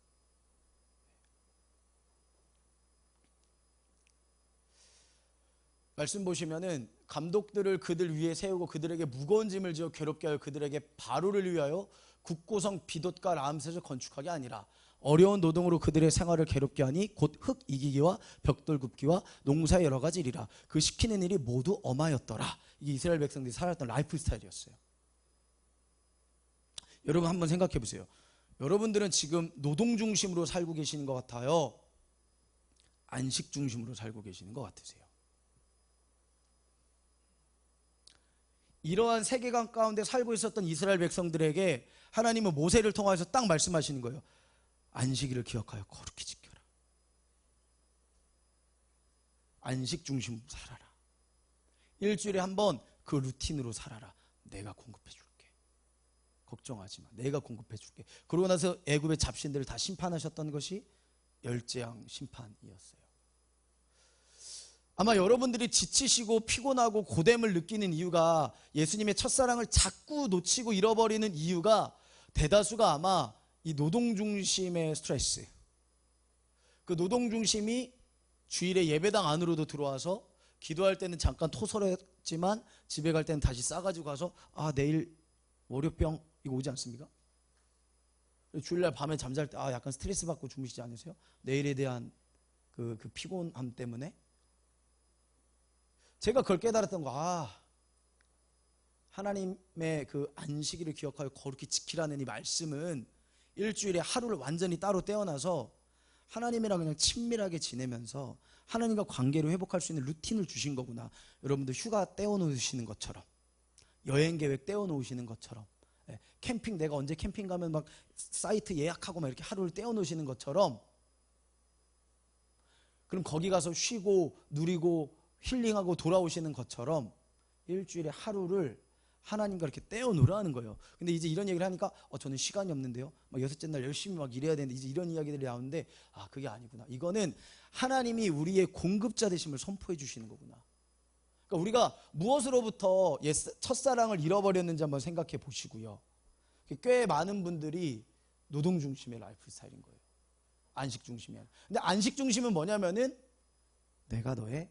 말씀 보시면은 감독들을 그들 위에 세우고 그들에게 무거운 짐을 지어 괴롭게 하여 그들에게 바로를 위하여 국고성 비돛과 라암셋을 건축하게 아니라 어려운 노동으로 그들의 생활을 괴롭게 하니 곧 흙 이기기와 벽돌 굽기와 농사의 여러 가지 일이라 그 시키는 일이 모두 엄하였더라. 이게 이스라엘 백성들이 살았던 라이프 스타일이었어요. 여러분 한번 생각해 보세요. 여러분들은 지금 노동 중심으로 살고 계시는 것 같아요? 안식 중심으로 살고 계시는 것 같으세요? 이러한 세계관 가운데 살고 있었던 이스라엘 백성들에게 하나님은 모세를 통해서 딱 말씀하시는 거예요. 안식일을 기억하여 거룩히 지켜라. 안식 중심으로 살아라. 일주일에 한 번 그 루틴으로 살아라. 내가 공급해 줄게. 걱정하지 마. 내가 공급해 줄게. 그러고 나서 애굽의 잡신들을 다 심판하셨던 것이 열재앙 심판이었어요. 아마 여러분들이 지치시고 피곤하고 고됨을 느끼는 이유가 예수님의 첫사랑을 자꾸 놓치고 잃어버리는 이유가 대다수가 아마 이 노동 중심의 스트레스, 그 노동 중심이 주일에 예배당 안으로도 들어와서 기도할 때는 잠깐 토설했지만 집에 갈 때는 다시 싸가지고 가서 내일 월요병 이거 오지 않습니까? 주일날 밤에 잠잘 때 약간 스트레스 받고 주무시지 않으세요? 내일에 대한 그 피곤함 때문에. 제가 그걸 깨달았던 거, 하나님의 그 안식일을 기억하여 거룩히 지키라는 이 말씀은 일주일에 하루를 완전히 따로 떼어놔서 하나님이랑 그냥 친밀하게 지내면서 하나님과 관계를 회복할 수 있는 루틴을 주신 거구나. 여러분들 휴가 떼어놓으시는 것처럼, 여행 계획 떼어놓으시는 것처럼, 캠핑 내가 언제 캠핑 가면 막 사이트 예약하고 막 이렇게 하루를 떼어놓으시는 것처럼, 그럼 거기 가서 쉬고 누리고 힐링하고 돌아오시는 것처럼 일주일에 하루를 하나님과 이렇게 떼어놓으라는 거예요. 근데 이제 이런 얘기를 하니까 저는 시간이 없는데요. 막 여섯째 날 열심히 막 일해야 되는데 이제 이런 이야기들이 나오는데 그게 아니구나. 이거는 하나님이 우리의 공급자 되심을 선포해 주시는 거구나. 그러니까 우리가 무엇으로부터 첫사랑을 잃어버렸는지 한번 생각해 보시고요. 꽤 많은 분들이 노동 중심의 라이프 스타일인 거예요. 안식 중심이 아니라. 근데 안식 중심은 뭐냐면은 내가 너의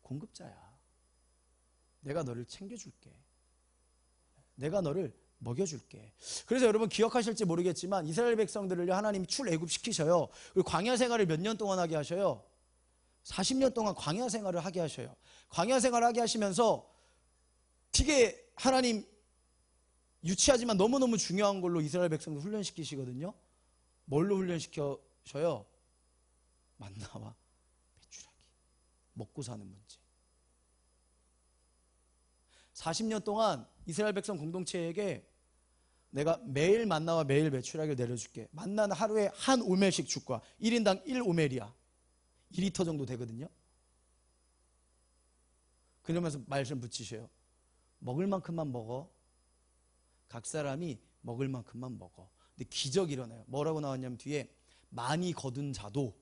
공급자야. 내가 너를 챙겨줄게. 내가 너를 먹여줄게. 그래서 여러분 기억하실지 모르겠지만 이스라엘 백성들을 하나님이 출애굽시키셔요. 그리고 광야 생활을 몇 년 동안 하게 하셔요? 40년 동안 광야 생활을 하게 하셔요. 광야 생활을 하게 하시면서 되게 하나님 유치하지만 너무너무 중요한 걸로 이스라엘 백성들 훈련시키시거든요. 뭘로 훈련시켜셔요? 만나와 배추라기. 먹고 사는 문제. 40년 동안 이스라엘 백성 공동체에게 내가 매일 만나와 매일 메추라기를 내려줄게. 만나는 하루에 한 오멜씩 줄 거야. 1인당 1오멜이야. 2리터 정도 되거든요. 그러면서 말씀 붙이셔요. 먹을 만큼만 먹어. 각 사람이 먹을 만큼만 먹어. 근데 기적이 일어나요. 뭐라고 나왔냐면 뒤에 많이 거둔 자도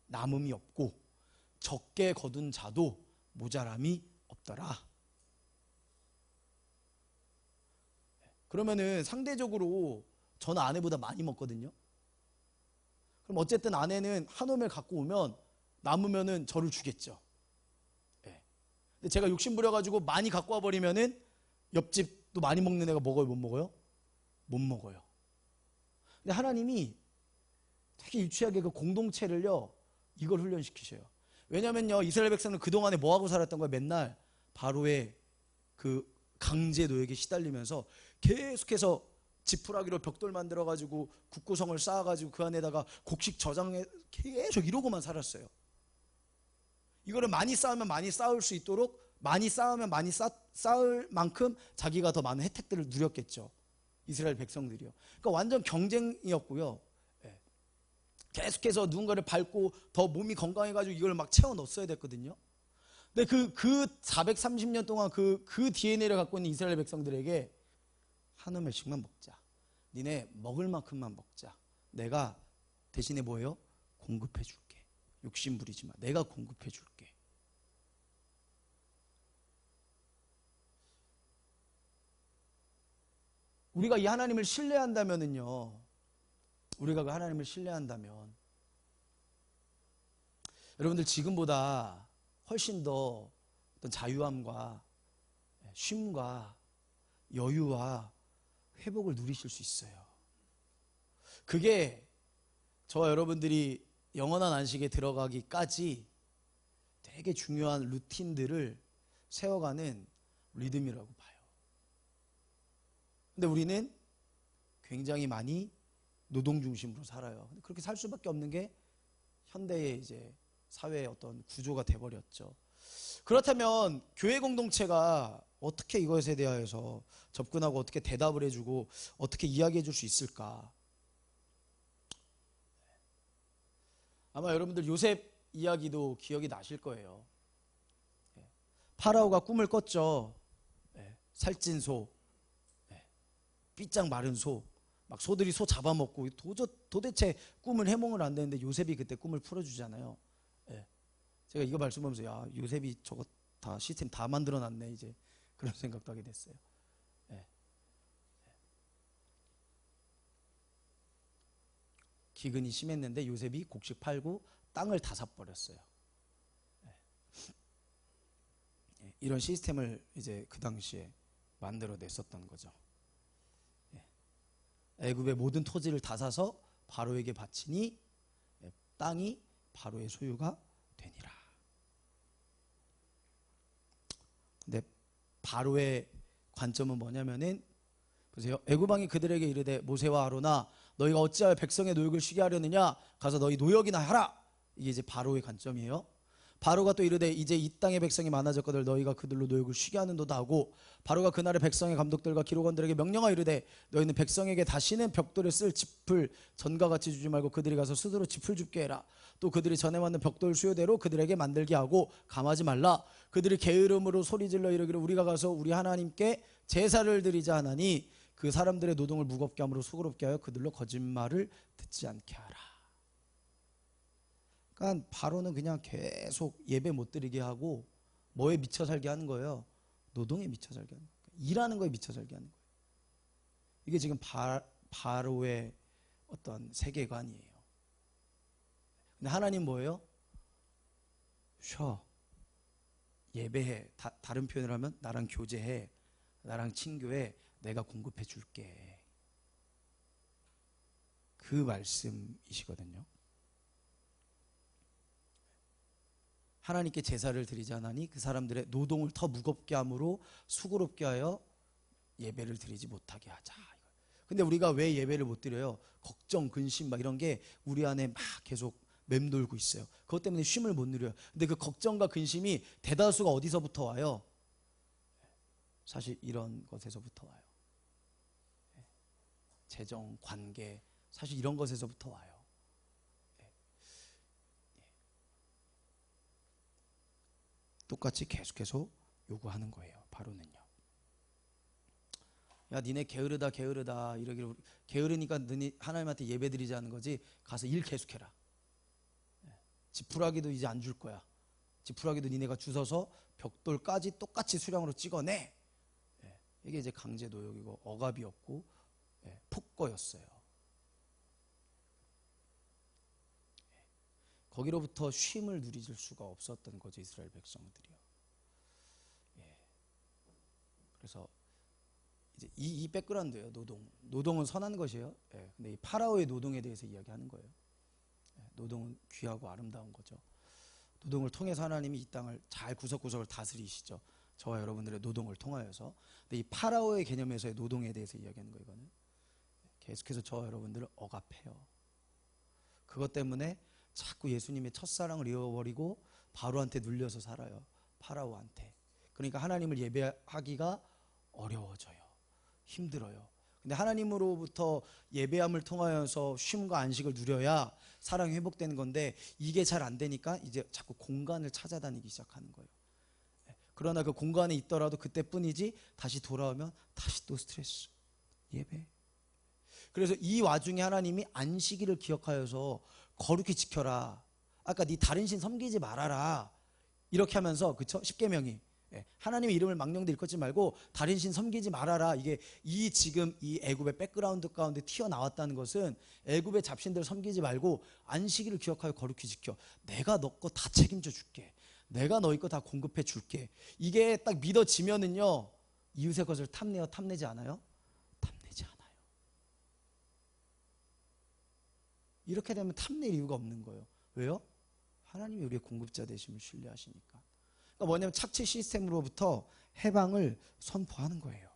남음이 없고 적게 거둔 자도 모자람이 없더라. 그러면은 상대적으로 저는 아내보다 많이 먹거든요. 그럼 어쨌든 아내는 한 오멜 갖고 오면 남으면은 저를 주겠죠. 근데 제가 욕심 부려가지고 많이 갖고 와버리면은 옆집도 많이 먹는 애가 먹어요, 못 먹어요? 못 먹어요. 근데 하나님이 되게 유치하게 그 공동체를요, 이걸 훈련시키셔요. 왜냐면요, 이스라엘 백성은 그동안에 뭐하고 살았던 거예요? 맨날 바로의 그 강제 노예에 시달리면서 계속해서 지푸라기로 벽돌 만들어가지고 국구성을 쌓아가지고 그 안에다가 곡식 저장해 계속 이러고만 살았어요. 이거를 많이 쌓으면 많이 쌓을 수 있도록, 많이 쌓으면 많이 쌓을 만큼 자기가 더 많은 혜택들을 누렸겠죠. 이스라엘 백성들이요. 그러니까 완전 경쟁이었고요. 예. 계속해서 누군가를 밟고 더 몸이 건강해가지고 이걸 막 채워 넣었어야 됐거든요. 근데 그 430년 동안 그 DNA를 갖고 있는 이스라엘 백성들에게 한 우멜씩만 먹자. 니네 먹을 만큼만 먹자. 내가 대신에 뭐예요? 공급해 줄게. 욕심 부리지 마. 내가 공급해 줄게. 우리가 이 하나님을 신뢰한다면은요. 우리가 그 하나님을 신뢰한다면 여러분들 지금보다 훨씬 더 어떤 자유함과 쉼과 여유와 회복을 누리실 수 있어요. 그게 저와 여러분들이 영원한 안식에 들어가기까지 되게 중요한 루틴들을 세워가는 리듬이라고 봐요. 근데 우리는 굉장히 많이 노동 중심으로 살아요. 그렇게 살 수밖에 없는 게 현대의 이제 사회의 어떤 구조가 돼버렸죠. 그렇다면 교회 공동체가 어떻게 이것에 대하여서 접근하고 어떻게 대답을 해주고 어떻게 이야기해 줄 수 있을까? 아마 여러분들 요셉 이야기도 기억이 나실 거예요. 파라오가 꿈을 꿨죠. 살찐 소, 삐짝 마른 소, 막 소들이 소 잡아먹고 도대체 꿈을 해몽을 안 되는데 요셉이 그때 꿈을 풀어주잖아요. 제가 이거 말씀하면서 야 요셉이 저거 다 시스템 다 만들어놨네 이제 그런 생각도 하게 됐어요. 기근이 심했는데 요셉이 곡식 팔고 땅을 다 사버렸어요. 이런 시스템을 이제 그 당시에 만들어냈었던 거죠. 애굽의 모든 토지를 다 사서 바로에게 바치니 땅이 바로의 소유가 되니라. 근데 바로의 관점은 뭐냐면은 보세요. 애굽 왕이 그들에게 이르되 모세와 아론아 너희가 어찌하여 백성의 노역을 쉬게 하려느냐 가서 너희 노역이나 하라. 이게 이제 바로의 관점이에요. 바로가 또 이르되 이제 이 땅의 백성이 많아졌거늘 너희가 그들로 노역을 쉬게 하는도다 하고 바로가 그날의 백성의 감독들과 기록원들에게 명령하여 이르되 너희는 백성에게 다시는 벽돌에 쓸 짚을 전과 같이 주지 말고 그들이 가서 스스로 짚을 줍게 해라. 또 그들이 전에 만든 벽돌 수요대로 그들에게 만들게 하고 감하지 말라. 그들이 게으름으로 소리질러 이르기를 우리가 가서 우리 하나님께 제사를 드리자 하나니 그 사람들의 노동을 무겁게 함으로 수고롭게 하여 그들로 거짓말을 듣지 않게 하라. 그러니까 바로는 그냥 계속 예배 못 드리게 하고 뭐에 미쳐 살게 하는 거예요? 노동에 미쳐 살게 하는 거예요. 일하는 거에 미쳐 살게 하는 거예요. 이게 지금 바로의 어떤 세계관이에요. 근데 하나님 뭐예요? 쉬어. 예배해. 다른 표현을 하면 나랑 교제해. 나랑 친교해. 내가 공급해 줄게. 그 말씀이시거든요. 하나님께 제사를 드리자 하나니 그 사람들의 노동을 더 무겁게 함으로 수고롭게 하여 예배를 드리지 못하게 하자. 근데 우리가 왜 예배를 못 드려요? 걱정, 근심 막 이런 게 우리 안에 막 계속 맴돌고 있어요. 그것 때문에 쉼을 못 누려요. 근데 그 걱정과 근심이 대다수가 어디서부터 와요? 사실 이런 것에서부터 와요. 재정, 관계, 사실 이런 것에서부터 와요. 똑같이 계속해서 요구하는 거예요. 바로는요. 야 니네 게으르다 게으르다 이러기를 게으르니까 너희 하나님한테 예배드리자는 거지. 가서 일 계속해라. 지푸라기도 이제 안 줄 거야. 지푸라기도 니네가 주워서 벽돌까지 똑같이 수량으로 찍어내. 이게 이제 강제 노역이고 억압이었고 폭거였어요. 거기로부터 쉼을 누릴 수가 없었던 거죠. 이스라엘 백성들이요. 그래서 이제 이 백그라운드예요. 노동은 선한 것이에요. 근데 이 파라오의 노동에 대해서 이야기하는 거예요. 노동은 귀하고 아름다운 거죠. 노동을 통해서 하나님이 이 땅을 잘 구석구석을 다스리시죠. 저와 여러분들의 노동을 통하여서. 근데 이 파라오의 개념에서의 노동에 대해서 이야기하는 거예요. 이거는 계속해서 저와 여러분들을 억압해요. 그것 때문에 자꾸 예수님의 첫사랑을 잃어버리고 바로한테 눌려서 살아요. 파라오한테. 그러니까 하나님을 예배하기가 어려워져요. 힘들어요. 근데 하나님으로부터 예배함을 통하여서 쉼과 안식을 누려야 사랑이 회복되는 건데, 이게 잘 안 되니까 이제 자꾸 공간을 찾아다니기 시작하는 거예요. 그러나 그 공간에 있더라도 그때뿐이지, 다시 돌아오면 다시 또 스트레스, 예배. 그래서 이 와중에 하나님이 안식일을 기억하여서 거룩히 지켜라, 아까 네 다른 신 섬기지 말아라, 이렇게 하면서, 그쵸? 십계명이 하나님의 이름을 망령되 일컫지 말고 다른 신 섬기지 말아라. 이게 지금 이 애굽의 백그라운드 가운데 튀어나왔다는 것은, 애굽의 잡신들 섬기지 말고 안식일을 기억하여 거룩히 지켜. 내가 너 거 다 책임져 줄게. 내가 너희 거 다 공급해 줄게. 이게 딱 믿어지면은요, 이웃의 것을 탐내어 탐내지 않아요? 탐내지 않아요. 이렇게 되면 탐낼 이유가 없는 거예요. 왜요? 하나님이 우리의 공급자 되심을 신뢰하시니까. 그러니까 뭐냐면 착취 시스템으로부터 해방을 선포하는 거예요.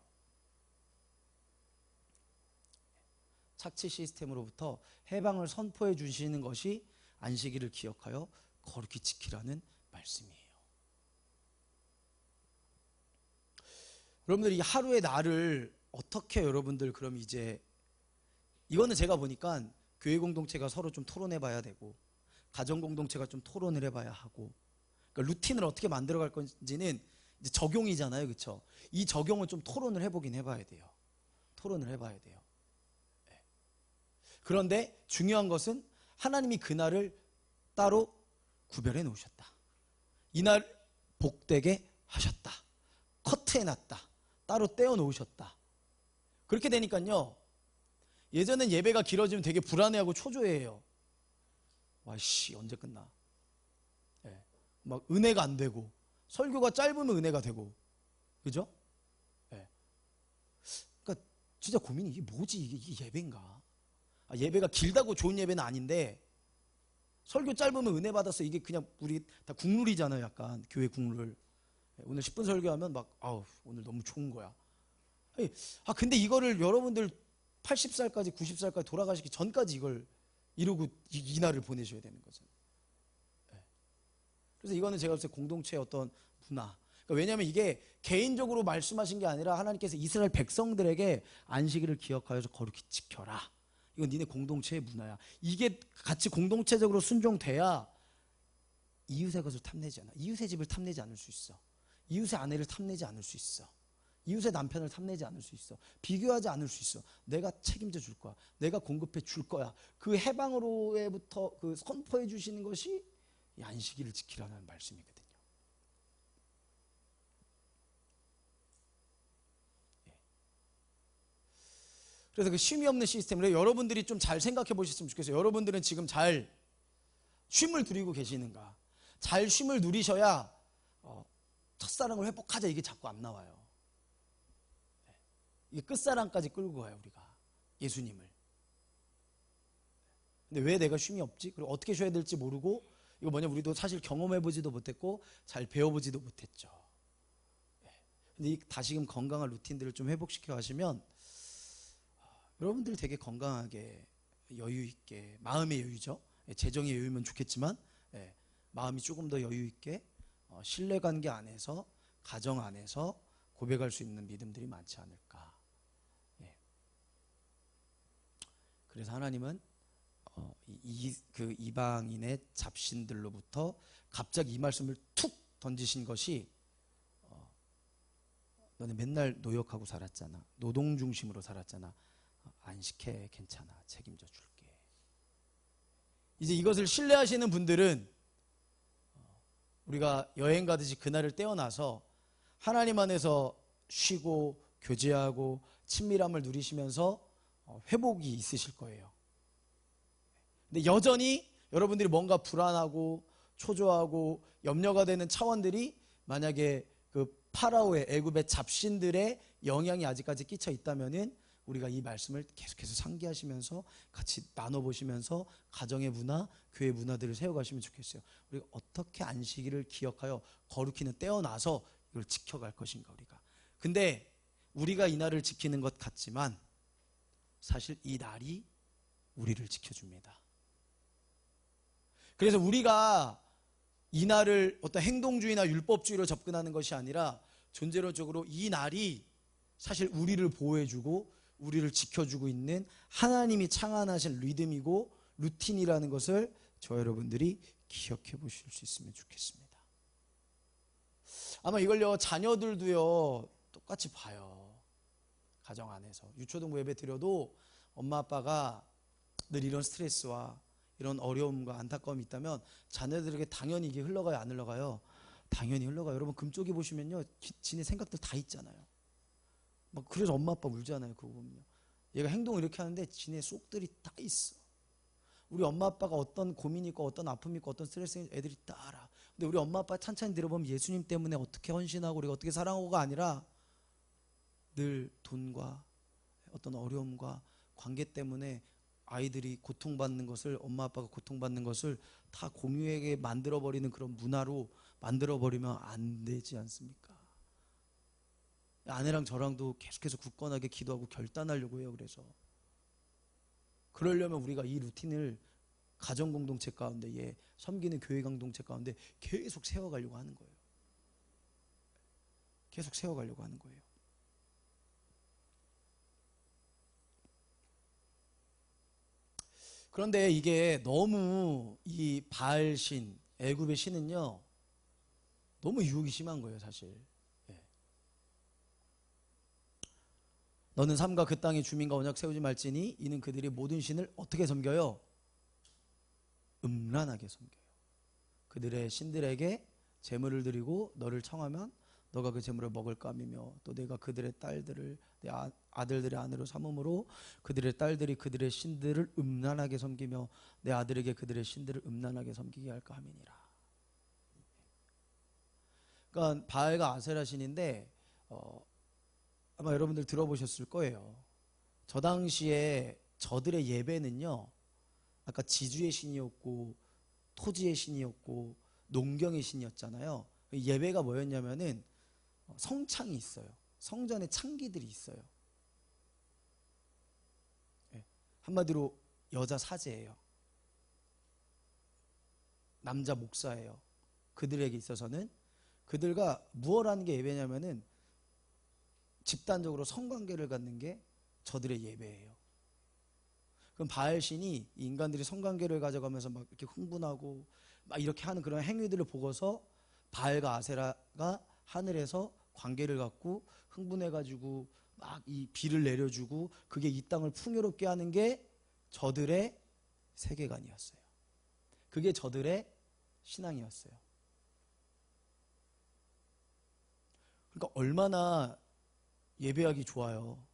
착취 시스템으로부터 해방을 선포해 주시는 것이 안식일을 기억하여 거룩히 지키라는 말씀이에요. 여러분들, 이 하루의 나를 어떻게 여러분들, 그럼 이제 이거는 제가 보니까 교회 공동체가 서로 좀 토론해 봐야 되고, 가정 공동체가 좀 토론을 해봐야 하고, 그러니까 루틴을 어떻게 만들어갈 건지는 이제 적용이잖아요, 그렇죠? 이 적용을 좀 토론을 해보긴 해봐야 돼요. 토론을 해봐야 돼요. 네. 그런데 중요한 것은 하나님이 그날을 따로 구별해 놓으셨다. 이날 복되게 하셨다. 커트해놨다. 따로 떼어 놓으셨다. 그렇게 되니까요, 예전엔 예배가 길어지면 되게 불안해하고 초조해해요. 와씨, 언제 끝나? 네. 막 은혜가 안 되고, 설교가 짧으면 은혜가 되고, 그죠? 네. 그러니까 진짜 고민이, 이게 뭐지? 이게 예배인가? 예배가 길다고 좋은 예배는 아닌데, 설교 짧으면 은혜 받았어. 이게 그냥 우리 다 국룰이잖아요. 약간 교회 국룰. 오늘 10분 설교하면 막 오늘 너무 좋은 거야. 근데 이거를 여러분들 80살까지 90살까지 돌아가시기 전까지 이걸 이루고 이 날을 보내셔야 되는 거죠. 그래서 이거는 제가 볼 때 공동체의 어떤 문화. 그러니까 왜냐하면 이게 개인적으로 말씀하신 게 아니라 하나님께서 이스라엘 백성들에게 안식일을 기억하여서 거룩히 지켜라. 이건 니네 공동체의 문화야. 이게 같이 공동체적으로 순종돼야 이웃의 것을 탐내지 않아. 이웃의 집을 탐내지 않을 수 있어. 이웃의 아내를 탐내지 않을 수 있어. 이웃의 남편을 탐내지 않을 수 있어. 비교하지 않을 수 있어. 내가 책임져 줄 거야. 내가 공급해 줄 거야. 그 해방으로부터 그 선포해 주시는 것이 이 안식일을 지키라는 말씀이거든요. 그래서 그 쉼이 없는 시스템을 여러분들이 좀 잘 생각해 보셨으면 좋겠어요. 여러분들은 지금 잘 쉼을 누리고 계시는가? 잘 쉼을 누리셔야 첫사랑을 회복하자, 이게 자꾸 안 나와요. 이게 끝사랑까지 끌고 가요, 우리가. 예수님을. 근데 왜 내가 쉼이 없지? 그리고 어떻게 쉬어야 될지 모르고, 이거 뭐냐, 우리도 사실 경험해보지도 못했고 잘 배워보지도 못했죠. 근데 다시금 건강한 루틴들을 좀 회복시켜 가시면 여러분들 되게 건강하게, 여유 있게, 마음의 여유죠. 재정의 여유면 좋겠지만 마음이 조금 더 여유 있게 신뢰관계 안에서, 가정 안에서 고백할 수 있는 믿음들이 많지 않을까. 그래서 하나님은 그 이방인의 잡신들로부터 갑자기 이 말씀을 툭 던지신 것이, 너네 맨날 노역하고 살았잖아. 노동 중심으로 살았잖아. 안식해, 괜찮아, 책임져 줄게. 이제 이것을 신뢰하시는 분들은 우리가 여행 가듯이 그날을 떼어놔서 하나님 안에서 쉬고 교제하고 친밀함을 누리시면서 회복이 있으실 거예요. 근데 여전히 여러분들이 뭔가 불안하고 초조하고 염려가 되는 차원들이 만약에 그 파라오의, 애굽의 잡신들의 영향이 아직까지 끼쳐 있다면은 우리가 이 말씀을 계속해서 상기하시면서 같이 나눠보시면서 가정의 문화, 교회 문화들을 세워가시면 좋겠어요. 우리가 어떻게 안식일을 기억하여 거룩히는 떼어놔서 이걸 지켜갈 것인가, 우리가. 근데 우리가 이 날을 지키는 것 같지만 사실 이 날이 우리를 지켜줍니다. 그래서 우리가 이 날을 어떤 행동주의나 율법주의로 접근하는 것이 아니라 존재론적으로 이 날이 사실 우리를 보호해주고 우리를 지켜주고 있는 하나님이 창안하신 리듬이고 루틴이라는 것을 저 여러분들이 기억해 보실 수 있으면 좋겠습니다. 아마 이걸요 자녀들도요 똑같이 봐요. 가정 안에서 유초등 예배 드려도 엄마 아빠가 늘 이런 스트레스와 이런 어려움과 안타까움이 있다면 자녀들에게 당연히 이게 흘러가요, 안 흘러가요? 당연히 흘러가요. 여러분 금쪽이 보시면요 지네 생각들 다 있잖아요. 막 그래서 엄마 아빠 울잖아요. 그거 보면요. 얘가 행동을 이렇게 하는데 지네 속들이 다 있어. 우리 엄마 아빠가 어떤 고민이 있고 어떤 아픔이 있고 어떤 스트레스인지 애들이 다 알아. 근데 우리 엄마 아빠 찬찬히 들어보면 예수님 때문에 어떻게 헌신하고 우리가 어떻게 사랑하고가 아니라 늘 돈과 어떤 어려움과 관계 때문에 아이들이 고통받는 것을 엄마 아빠가 고통받는 것을 다 공유하게 만들어버리는 그런 문화로 만들어버리면 안 되지 않습니까? 아내랑 저랑도 계속해서 굳건하게 기도하고 결단하려고 해요. 그래서 그러려면 우리가 이 루틴을 가정공동체 가운데 섬기는 교회 공동체 가운데 계속 세워가려고 하는 거예요. 계속 세워가려고 하는 거예요. 그런데 이게 너무 이 바알신, 애굽의 신은요 너무 유혹이 심한 거예요. 사실 너는 삼가 그 땅의 주민과 언약 세우지 말지니 이는 그들이 모든 신을 어떻게 섬겨요? 음란하게 섬겨요. 그들의 신들에게 제물을 드리고 너를 청하면 너가 그 제물을 먹을 까미며 또 내가 그들의 딸들을 내 아들들의 아내로 삼음으로 그들의 딸들이 그들의 신들을 음란하게 섬기며 내 아들에게 그들의 신들을 음란하게 섬기게 할까 함이니라. 그러니까 바알과 아세라 신인데 아마 여러분들 들어보셨을 거예요. 저 당시에 저들의 예배는요 아까 지주의 신이었고 토지의 신이었고 농경의 신이었잖아요. 예배가 뭐였냐면은 성창이 있어요. 성전에 창기들이 있어요. 한마디로 여자 사제예요. 남자 목사예요. 그들에게 있어서는 그들과 무엇 하는 게 예배냐면은 집단적으로 성관계를 갖는 게 저들의 예배예요. 그럼 바알신이 인간들이 성관계를 가져가면서 막 이렇게 흥분하고 막 이렇게 하는 그런 행위들을 보고서 바알과 아세라가 하늘에서 관계를 갖고 흥분해가지고 막 이 비를 내려주고 그게 이 땅을 풍요롭게 하는 게 저들의 세계관이었어요. 그게 저들의 신앙이었어요. 그러니까 얼마나 예배하기 좋아요.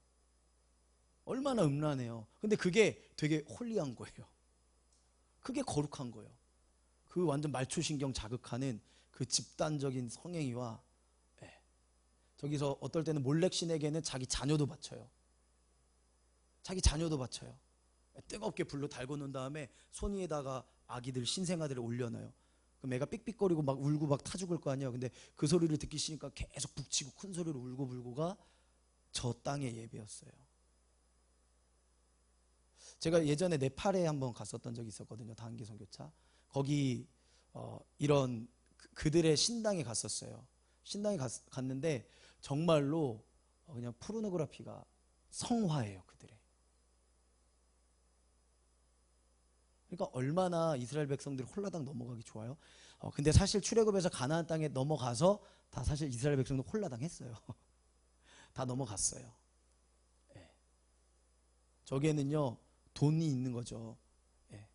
얼마나 음란해요. 근데 그게 되게 홀리한 거예요. 그게 거룩한 거예요. 그 완전 말초신경 자극하는 그 집단적인 성행위와 저기서 어떨 때는 몰렉신에게는 자기 자녀도 바쳐요. 자기 자녀도 바쳐요. 뜨겁게 불로 달궈 놓은 다음에 손 위에다가 아기들 신생아들을 올려놔요. 그럼 애가 삑삑거리고 막 울고 막 타 죽을 거 아니에요. 근데 그 소리를 듣기 싫으니까 계속 북치고 큰 소리로 울고 불고가 저 땅의 예배였어요. 제가 예전에 네팔에 한번 갔었던 적이 있었거든요. 단기 선교차. 거기 이런 그들의 신당에 갔었어요. 신당에 갔는데 정말로 그냥 포르노그래피가 성화예요. 그들의. 그러니까 얼마나 이스라엘 백성들이 홀라당 넘어가기 좋아요. 근데 사실 출애굽에서 가나안 땅에 넘어가서 다 사실 이스라엘 백성들 홀라당 했어요. 다 넘어갔어요. 예. 저기에는요 돈이 있는 거죠. 예.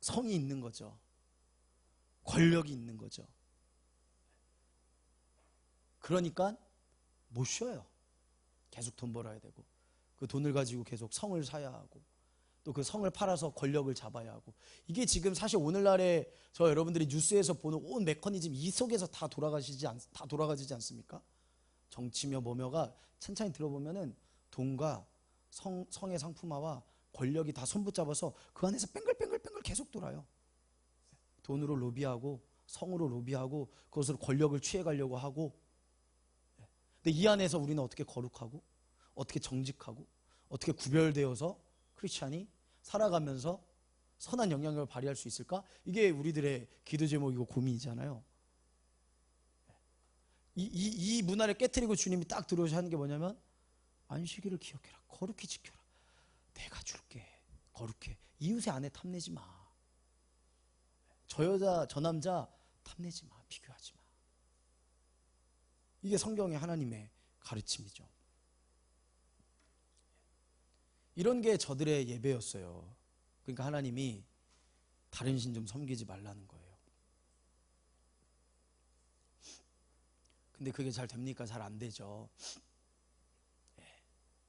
성이 있는 거죠. 권력이 있는 거죠. 그러니까 못 쉬어요. 계속 돈 벌어야 되고 그 돈을 가지고 계속 성을 사야 하고 또 그 성을 팔아서 권력을 잡아야 하고 이게 지금 사실 오늘날에 저 여러분들이 뉴스에서 보는 온 메커니즘 이 속에서 다 돌아가지지 않습니까? 정치며 뭐며가 천천히 들어보면은 돈과 성의 상품화와 권력이 다 손붙잡아서 그 안에서 뱅글뱅글 계속 돌아요. 돈으로 로비하고 성으로 로비하고 그것으로 권력을 취해가려고 하고 근데 이 안에서 우리는 어떻게 거룩하고 어떻게 정직하고 어떻게 구별되어서 크리스찬이 살아가면서 선한 영향력을 발휘할 수 있을까? 이게 우리들의 기도 제목이고 고민이잖아요. 이 문화를 깨트리고 주님이 딱 들어오셔 하는 게 뭐냐면, 안식일을 기억해라, 거룩히 지켜라, 내가 줄게, 거룩해, 이웃의 아내 탐내지 마, 저 여자 저 남자 탐내지 마, 비교하지 마. 이게 성경의 하나님의 가르침이죠. 이런 게 저들의 예배였어요. 그러니까 하나님이 다른 신 좀 섬기지 말라는 거예요. 근데 그게 잘 됩니까? 잘 안 되죠.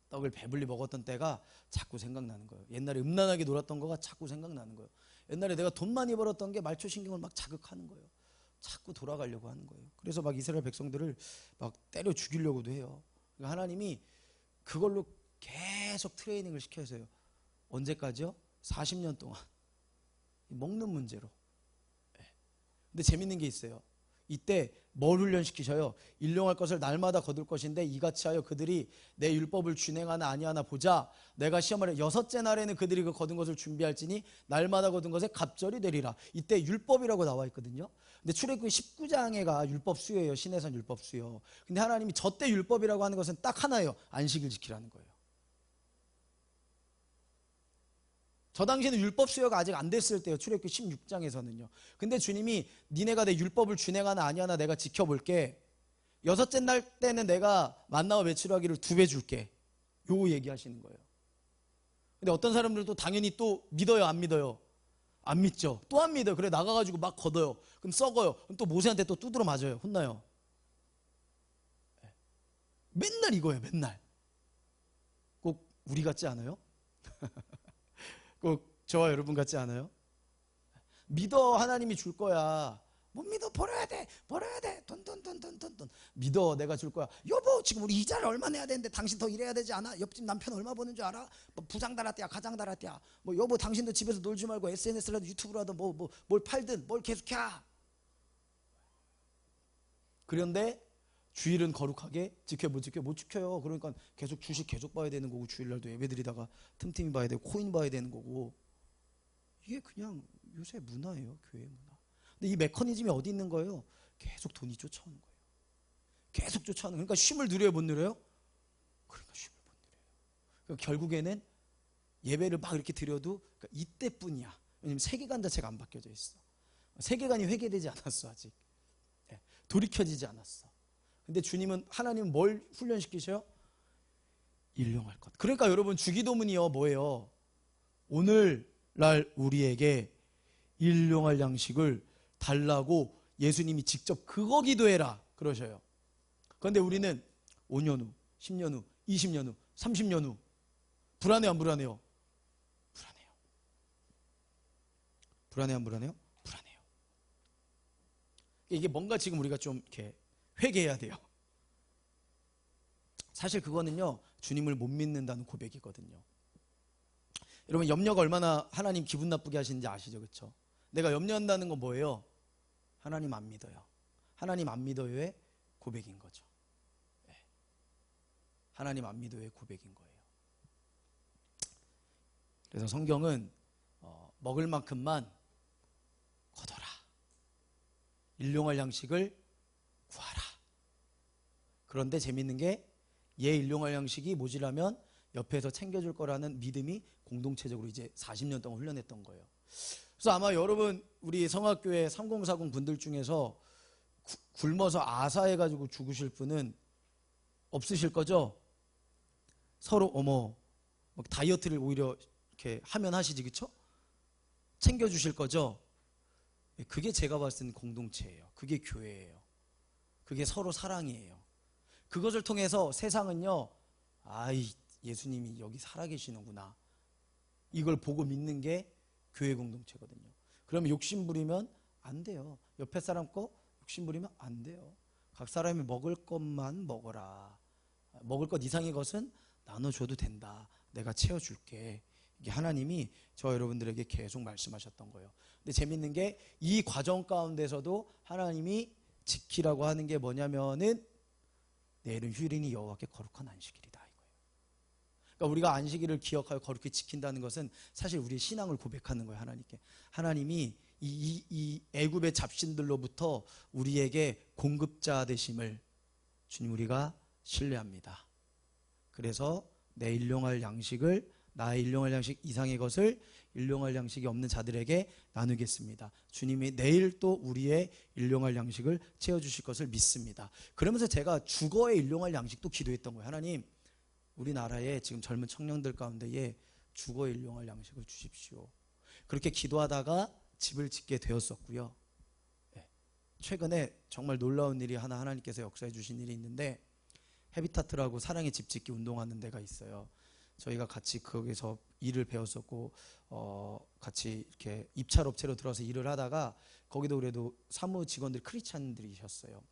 떡을 배불리 먹었던 때가 자꾸 생각나는 거예요. 옛날에 음란하게 놀았던 거가 자꾸 생각나는 거예요. 옛날에 내가 돈 많이 벌었던 게 말초신경을 막 자극하는 거예요. 자꾸 돌아가려고 하는 거예요. 그래서 막 이스라엘 백성들을 막 때려 죽이려고도 해요. 그러니까 하나님이 그걸로 계속 트레이닝을 시켜서요. 언제까지요? 40년 동안 먹는 문제로. 근데 재밌는 게 있어요. 이때 뭘 훈련시키셔요? 일용할 것을 날마다 거둘 것인데 이같이 하여 그들이 내 율법을 준행하나 아니하나 보자. 내가 시험을 여섯째 날에는 그들이 그 거둔 것을 준비할지니 날마다 거둔 것에 갑절이 되리라. 이때 율법이라고 나와 있거든요. 근데 출애굽기 19장에가 율법 수요예요. 시내산 율법 수요. 근데 하나님이 저때 율법이라고 하는 것은 딱 하나예요. 안식일 지키라는 거예요. 저 당시에는 율법 수요가 아직 안 됐을 때요. 출애굽기 16장에서는요. 근데 주님이 니네가 내 율법을 준행하나 아니하나 내가 지켜볼게. 여섯째 날 때는 내가 만나와 메추라기를 2배 줄게. 요 얘기하시는 거예요. 근데 어떤 사람들도 당연히 또 믿어요, 안 믿어요? 안 믿죠. 또 안 믿어요. 그래 나가가지고 막 걷어요. 그럼 썩어요. 그럼 또 모세한테 또 두드러 맞아요. 혼나요. 맨날 이거예요. 맨날. 꼭 우리 같지 않아요? 꼭 저와 여러분 같지 않아요? 믿어, 하나님이 줄 거야. 못 믿어, 벌어야 돼, 벌어야 돼, 돈 믿어, 내가 줄 거야. 여보, 지금 우리 이자를 얼마 내야 되는데 당신 더 일해야 되지 않아? 옆집 남편 얼마 버는 줄 알아? 뭐 부장 달았대야, 가장 달았대야. 뭐 여보, 당신도 집에서 놀지 말고 SNS라도 유튜브라도 뭘 팔든 뭘 계속해. 그런데 주일은 거룩하게 지켜 못 지켜? 못 지켜요. 그러니까 계속 주식 계속 봐야 되는 거고, 주일날도 예배드리다가 틈틈이 봐야 되고, 코인 봐야 되는 거고. 이게 그냥 요새 문화예요. 교회 문화. 근데 이 메커니즘이 어디 있는 거예요? 계속 돈이 쫓아오는 거예요. 계속 쫓아오는 거예요. 그러니까 쉼을 누려요, 못 누려요? 그러니까 쉼을 못 누려요. 그러니까 결국에는 예배를 막 이렇게 드려도 그러니까 이때뿐이야. 왜냐면 세계관 자체가 안 바뀌어져 있어. 세계관이 회개되지 않았어. 아직 돌이켜지지 않았어. 근데 주님은, 하나님은 뭘 훈련시키셔요? 일용할 것. 그러니까 여러분, 주기도문이요 뭐예요? 오늘날 우리에게 일용할 양식을 달라고 예수님이 직접 그거 기도해라 그러셔요. 그런데 우리는 5년 후, 10년 후, 20년 후, 30년 후 불안해요, 안 불안해요? 불안해요. 불안해요, 안 불안해요? 불안해요. 이게 뭔가 지금 우리가 좀 이렇게 회개해야 돼요. 사실 그거는요, 주님을 못 믿는다는 고백이거든요. 여러분, 염려가 얼마나 하나님 기분 나쁘게 하시는지 아시죠? 그렇죠? 내가 염려한다는 건 뭐예요? 하나님 안 믿어요. 하나님 안 믿어요의 고백인 거죠. 네. 하나님 안 믿어요의 고백인 거예요. 그래서 성경은 먹을 만큼만 거둬라. 일용할 양식을 구하라. 그런데 재밌는 게, 얘 일용할 양식이 모자라면 옆에서 챙겨줄 거라는 믿음이 공동체적으로 이제 40년 동안 훈련했던 거예요. 그래서 아마 여러분, 우리 성악교회 3040 분들 중에서 굶어서 아사해가지고 죽으실 분은 없으실 거죠? 서로 막 다이어트를 오히려 이렇게 하면 하시지, 그쵸? 챙겨주실 거죠? 그게 제가 봤을 땐 공동체예요. 그게 교회예요. 그게 서로 사랑이에요. 그것을 통해서 세상은요, 예수님이 여기 살아계시는구나, 이걸 보고 믿는 게 교회 공동체거든요. 그러면 욕심 부리면 안 돼요. 옆에 사람 거 욕심 부리면 안 돼요. 각 사람이 먹을 것만 먹어라. 먹을 것 이상의 것은 나눠줘도 된다. 내가 채워줄게. 이게 하나님이 저와 여러분들에게 계속 말씀하셨던 거예요. 근데 재밌는 게, 이 과정 가운데서도 하나님이 지키라고 하는 게 뭐냐면은, 내일은 휴일이니 여호와께 거룩한 안식일이다 이거예요. 그러니까 우리가 안식일을 기억하여 거룩히 지킨다는 것은 사실 우리의 신앙을 고백하는 거예요. 하나님께. 하나님이 이 애굽의 잡신들로부터 우리에게 공급자 되심을 주님 우리가 신뢰합니다. 그래서 내 일용할 양식을, 나의 일용할 양식 이상의 것을 일용할 양식이 없는 자들에게 나누겠습니다. 주님이 내일 또 우리의 일용할 양식을 채워주실 것을 믿습니다. 그러면서 제가 주거의 일용할 양식도 기도했던 거예요. 하나님, 우리나라에 지금 젊은 청년들 가운데에 주거의 일용할 양식을 주십시오. 그렇게 기도하다가 집을 짓게 되었었고요. 최근에 정말 놀라운 일이 하나님께서 역사해 주신 일이 있는데, 헤비타트라고 사랑의 집 짓기 운동하는 데가 있어요. 저희가 같이 거기서 일을 배웠었고 같이 이렇게 입찰업체로 들어서 일을 하다가 거기도 그래도 사무 직원들이 크리스찬들이셨어요.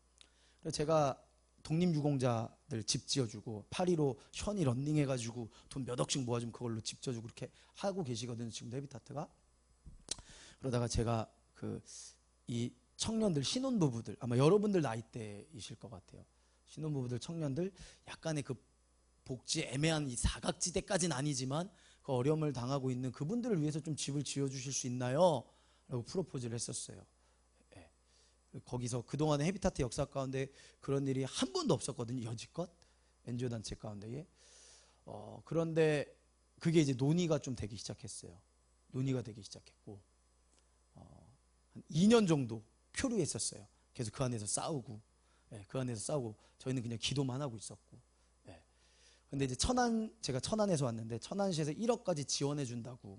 그래서 제가 독립유공자들 집 지어주고 파리로 현이 런닝해가지고 돈 몇 억씩 모아주면 그걸로 집 지어주고 그렇게 하고 계시거든요. 지금도 헤비타트가. 그러다가 제가 이 청년들, 신혼부부들, 아마 여러분들 나이대이실 것 같아요. 신혼부부들, 청년들 약간의 그 복지 애매한 이 사각지대까지는 아니지만 그 어려움을 당하고 있는 그분들을 위해서 좀 집을 지어주실 수 있나요? 라고 프로포즈를 했었어요. 거기서 그동안의 헤비타트 역사 가운데 그런 일이 한 번도 없었거든요. 여지껏 NGO 단체 가운데에. 그런데 그게 이제 논의가 좀 되기 시작했어요. 논의가 되기 시작했고 한 2년 정도 표류했었어요. 계속 그 안에서 싸우고, 그 안에서 싸우고 저희는 그냥 기도만 하고 있었고. 근데 이제 제가 천안에서 왔는데 천안시에서 1억까지 지원해 준다고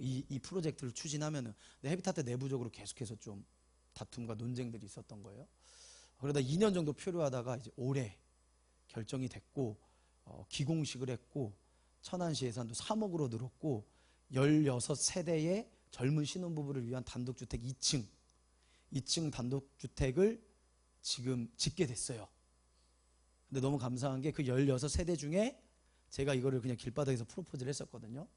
이 프로젝트를 추진하면은 헤비타트 내부적으로 계속해서 좀 다툼과 논쟁들이 있었던 거예요. 그러다 2년 정도 표류하다가 이제 올해 결정이 됐고 기공식을 했고 천안시 예산도 3억으로 늘었고 16세대의 젊은 신혼부부를 위한 단독주택 2층 단독주택을 지금 짓게 됐어요. 근데 너무 감사한 게 그 16세대 중에 제가 이거를 그냥 길바닥에서 프로포즈를 했었거든요.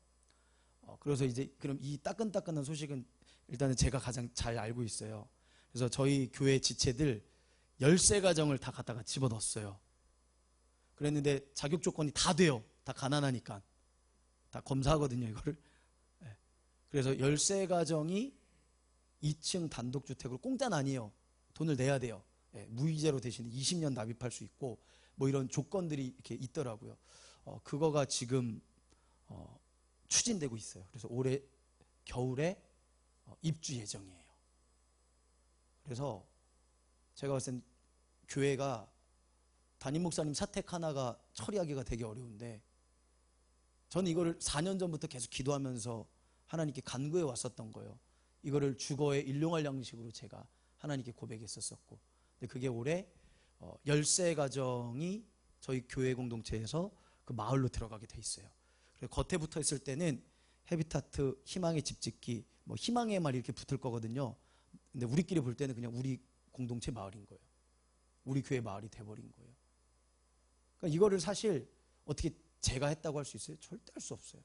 그래서 이제 그럼 이 따끈따끈한 소식은 일단은 제가 가장 잘 알고 있어요. 그래서 저희 교회 지체들 13가정을 다 갖다가 집어넣었어요. 그랬는데 자격 조건이 다 돼요. 다 가난하니까. 다 검사하거든요, 이거를. 그래서 13가정이 2층 단독주택으로 공짜는 아니에요. 돈을 내야 돼요. 무이자로 대신에 20년 납입할 수 있고 뭐 이런 조건들이 이렇게 있더라고요. 그거가 지금 추진되고 있어요. 그래서 올해 겨울에 입주 예정이에요. 그래서 제가 봤을 땐 교회가 담임 목사님 사택 하나가 처리하기가 되게 어려운데 저는 이거를 4년 전부터 계속 기도하면서 하나님께 간구해 왔었던 거예요. 이거를 주거의 일용할 양식으로 제가 하나님께 고백했었고 근데 그게 올해 13가정이 저희 교회 공동체에서 그 마을로 들어가게 돼 있어요. 그래서 겉에 붙어 있을 때는 헤비타트 희망의 집 짓기 뭐 희망의 말 이렇게 붙을 거거든요. 근데 우리끼리 볼 때는 그냥 우리 공동체 마을인 거예요. 우리 교회 마을이 돼버린 거예요. 그러니까 이거를 사실 어떻게 제가 했다고 할 수 있어요? 절대 할 수 없어요.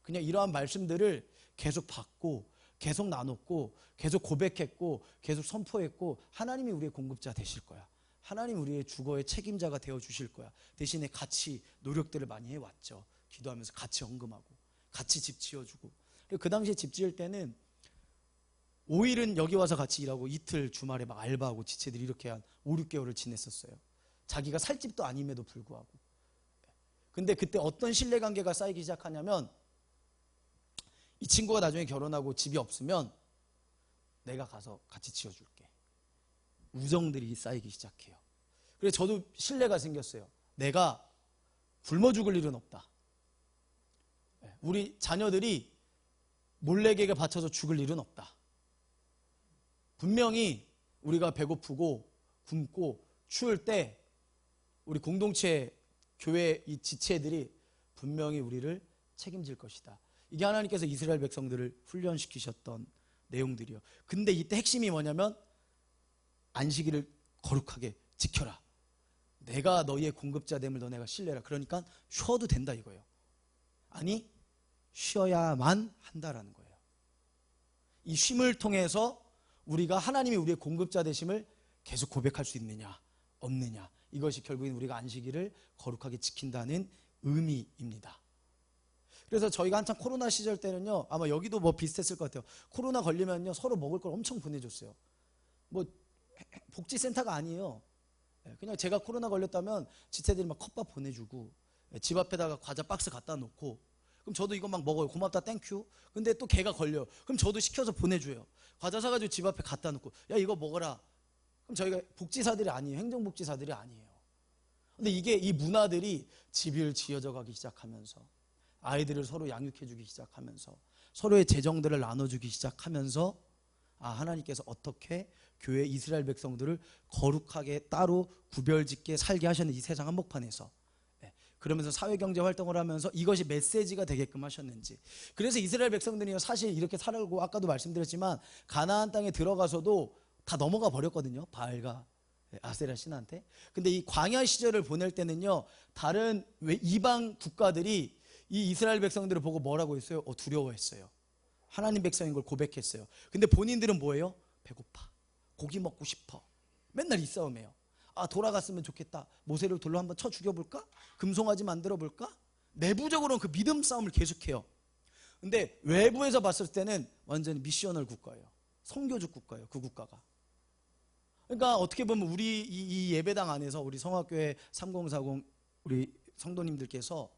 그냥 이러한 말씀들을 계속 받고 계속 나눴고 계속 고백했고 계속 선포했고 하나님이 우리의 공급자 되실 거야. 하나님 우리의 주거의 책임자가 되어주실 거야. 대신에 같이 노력들을 많이 해왔죠. 기도하면서 같이 헌금하고 같이 집 지어주고. 그 당시에 집 지을 때는 5일은 여기 와서 같이 일하고 이틀 주말에 막 알바하고 지체들이 이렇게 한 5, 6개월을 지냈었어요. 자기가 살 집도 아님에도 불구하고. 근데 그때 어떤 신뢰관계가 쌓이기 시작하냐면 이 친구가 나중에 결혼하고 집이 없으면 내가 가서 같이 지어줄게. 우정들이 쌓이기 시작해요. 그래서 저도 신뢰가 생겼어요. 내가 굶어 죽을 일은 없다. 우리 자녀들이 몰래에게 바쳐서 죽을 일은 없다. 분명히 우리가 배고프고 굶고 추울 때 우리 공동체 교회 이 지체들이 분명히 우리를 책임질 것이다. 이게 하나님께서 이스라엘 백성들을 훈련시키셨던 내용들이요. 근데 이때 핵심이 뭐냐면 안식일을 거룩하게 지켜라. 내가 너희의 공급자됨을 너네가 신뢰라. 그러니까 쉬어도 된다 이거예요. 아니 쉬어야만 한다라는 거예요. 이 쉼을 통해서 우리가 하나님이 우리의 공급자 되심을 계속 고백할 수 있느냐 없느냐 이것이 결국엔 우리가 안식일을 거룩하게 지킨다는 의미입니다. 그래서 저희가 한참 코로나 시절 때는요, 아마 여기도 뭐 비슷했을 것 같아요. 코로나 걸리면요 서로 먹을 걸 엄청 보내줬어요. 뭐 복지센터가 아니에요. 그냥 제가 코로나 걸렸다면 지체들이 막 컵밥 보내주고 집 앞에다가 과자 박스 갖다 놓고, 그럼 저도 이거 막 먹어요. 고맙다 땡큐. 근데 또 걔가 걸려. 그럼 저도 시켜서 보내줘요. 과자 사가지고 집 앞에 갖다 놓고, 야 이거 먹어라. 그럼 저희가 복지사들이 아니에요. 행정복지사들이 아니에요. 근데 이게 이 문화들이 집을 지어져 가기 시작하면서, 아이들을 서로 양육해 주기 시작하면서, 서로의 재정들을 나눠주기 시작하면서, 하나님께서 어떻게 교회 이스라엘 백성들을 거룩하게 따로 구별짓게 살게 하셨는지, 이 세상 한복판에서. 그러면서 사회경제 활동을 하면서 이것이 메시지가 되게끔 하셨는지. 그래서 이스라엘 백성들이 사실 이렇게 살고, 아까도 말씀드렸지만 가나안 땅에 들어가서도 다 넘어가 버렸거든요, 바알과 아세라 신한테. 근데 이 광야 시절을 보낼 때는요, 다른 이방 국가들이 이 이스라엘 백성들을 보고 뭐라고 했어요? 두려워했어요. 하나님 백성인 걸 고백했어요. 근데 본인들은 뭐예요? 배고파, 고기 먹고 싶어. 맨날 이 싸움이에요. 돌아갔으면 좋겠다. 모세를 돌로 한번 쳐 죽여볼까? 금송아지 만들어볼까? 내부적으로는 그 믿음 싸움을 계속해요. 근데 외부에서 봤을 때는 완전히 미셔널 국가예요. 선교적 국가예요, 그 국가가. 그러니까 어떻게 보면 우리 이 예배당 안에서 우리 성화교회 3040 우리 성도님들께서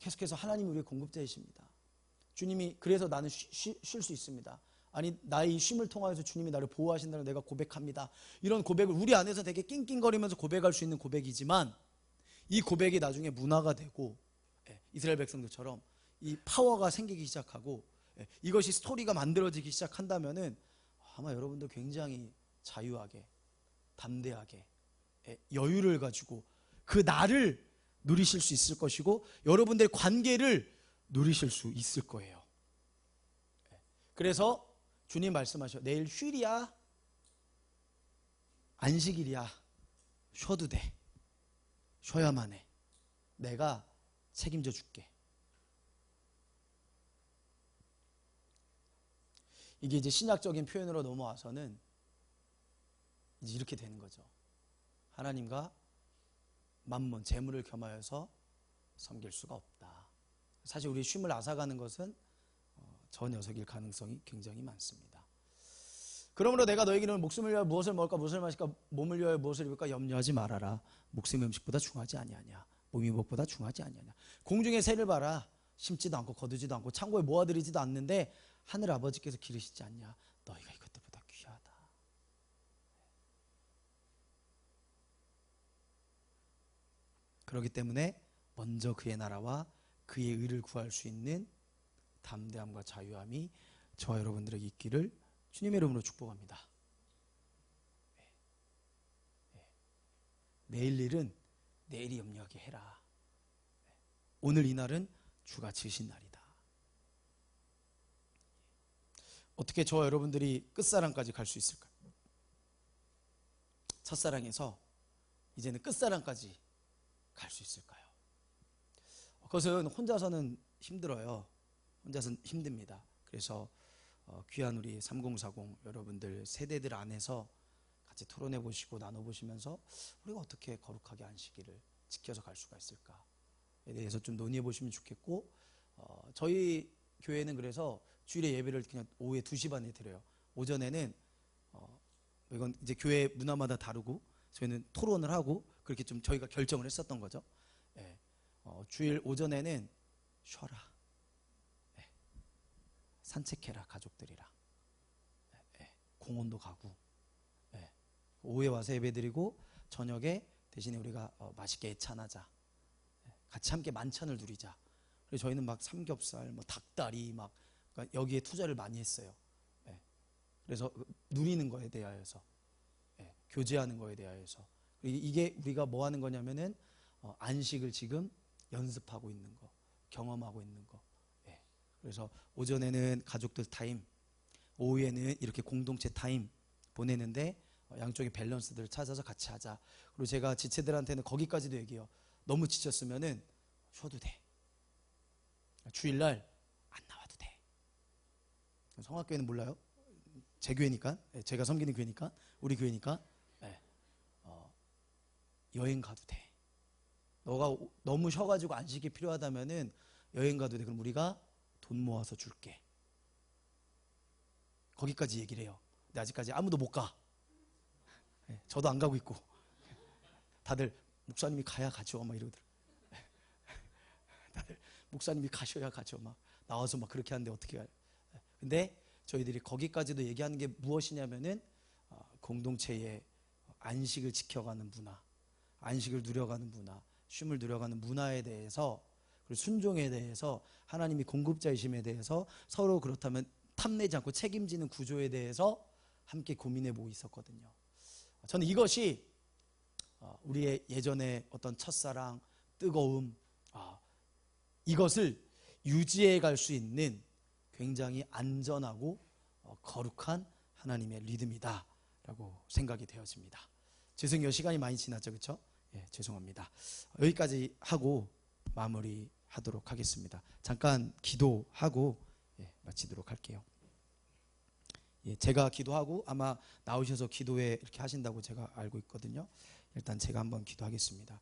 계속해서 하나님이 우리의 공급자이십니다. 주님이 그래서 나는 쉴 수 있습니다. 아니, 나의 쉼을 통하여서 주님이 나를 보호하신다는 내가 고백합니다. 이런 고백을 우리 안에서 되게 낑낑거리면서 고백할 수 있는 고백이지만, 이 고백이 나중에 문화가 되고 이스라엘 백성들처럼 이 파워가 생기기 시작하고 이것이 스토리가 만들어지기 시작한다면은 아마 여러분도 굉장히 자유하게, 담대하게, 여유를 가지고 그 나를 누리실 수 있을 것이고, 여러분들의 관계를 누리실 수 있을 거예요. 그래서 주님 말씀하셔. 내일 휴일이야, 안식일이야, 쉬어도 돼. 쉬어야만 해. 내가 책임져 줄게. 이게 이제 신약적인 표현으로 넘어와서는 이제 이렇게 되는 거죠. 하나님과 만몬, 재물을 겸하여서 섬길 수가 없다. 사실 우리 쉼을 앗아가는 것은 저 녀석일 가능성이 굉장히 많습니다. 그러므로 내가 너에게는 목숨을 위하여 무엇을 먹을까, 무엇을 마실까, 몸을 위하여 무엇을 입을까 염려하지 말아라. 목숨의 음식보다 중하지 아니하냐, 몸이 무엇보다 중하지 아니하냐. 공중의 새를 봐라. 심지도 않고 거두지도 않고 창고에 모아들이지도 않는데 하늘 아버지께서 기르시지 않냐. 너희가 이것들보다 귀하다. 그렇기 때문에 먼저 그의 나라와 그의 의를 구할 수 있는 담대함과 자유함이 저와 여러분들에게 있기를 주님의 이름으로 축복합니다. 내일 일은 내일이 염려하게 해라. 오늘 이 날은 주가 지으신 날이다. 어떻게 저와 여러분들이 끝사랑까지 갈 수 있을까요? 첫사랑에서 이제는 끝사랑까지 갈 수 있을까요? 그것은 혼자서는 힘들어요. 혼자서는 힘듭니다. 그래서 귀한 우리 3040 여러분들 세대들 안에서 같이 토론해 보시고 나눠 보시면서 우리가 어떻게 거룩하게 안식일을 지켜서 갈 수가 있을까에 대해서 좀 논의해 보시면 좋겠고, 저희 교회는 그래서 주일에 예배를 그냥 오후에 2시 반에 드려요. 오전에는 이건 이제 교회 문화마다 다르고 저희는 토론을 하고 그렇게 좀 저희가 결정을 했었던 거죠. 주일 오전에는 쉬어라, 산책해라, 가족들이랑 공원도 가고, 오후에 와서 예배드리고 저녁에 대신에 우리가 맛있게 애찬하자, 같이 함께 만찬을 누리자. 그래서 저희는 막 삼겹살, 뭐 닭다리 막 그러니까 여기에 투자를 많이 했어요. 그래서 누리는 거에 대하여서, 교제하는 거에 대하여서. 이게 우리가 뭐 하는 거냐면은 안식을 지금 연습하고 있는 거, 경험하고 있는 거. 그래서 오전에는 가족들 타임, 오후에는 이렇게 공동체 타임 보내는데 양쪽의 밸런스들을 찾아서 같이 하자. 그리고 제가 지체들한테는 거기까지도 얘기해요. 너무 지쳤으면은 쉬어도 돼. 주일날 안 나와도 돼. 성화교회는 몰라요. 제 교회니까, 제가 섬기는 교회니까, 우리 교회니까. 여행 가도 돼. 너가 너무 쉬어가지고 안식이 필요하다면은 여행 가도 돼. 그럼 우리가 돈 모아서 줄게. 거기까지 얘기를 해요. 근데 아직까지 아무도 못 가. 저도 안 가고 있고. 다들 목사님이 가야 가죠. 막 이러더라고요. 다들 목사님이 가셔야 가죠. 막 나와서 막 그렇게 하는데 어떻게 가요. 근데 저희들이 거기까지도 얘기하는 게 무엇이냐면은 공동체의 안식을 지켜가는 문화, 안식을 누려가는 문화, 쉼을 누려가는 문화에 대해서, 그리고 순종에 대해서, 하나님이 공급자이심에 대해서, 서로 그렇다면 탐내지 않고 책임지는 구조에 대해서 함께 고민해 보고 있었거든요. 저는 이것이 우리의 예전의 어떤 첫사랑, 뜨거움, 이것을 유지해 갈 수 있는 굉장히 안전하고 거룩한 하나님의 리듬이다 라고 생각이 되어집니다. 죄송해요. 시간이 많이 지났죠. 그렇죠? 예, 죄송합니다. 여기까지 하고 마무리하도록 하겠습니다. 잠깐 기도하고 마치도록 할게요. 제가 기도하고 아마 나오셔서 기도회 이렇게 하신다고 제가 알고 있거든요. 일단 제가 한번 기도하겠습니다.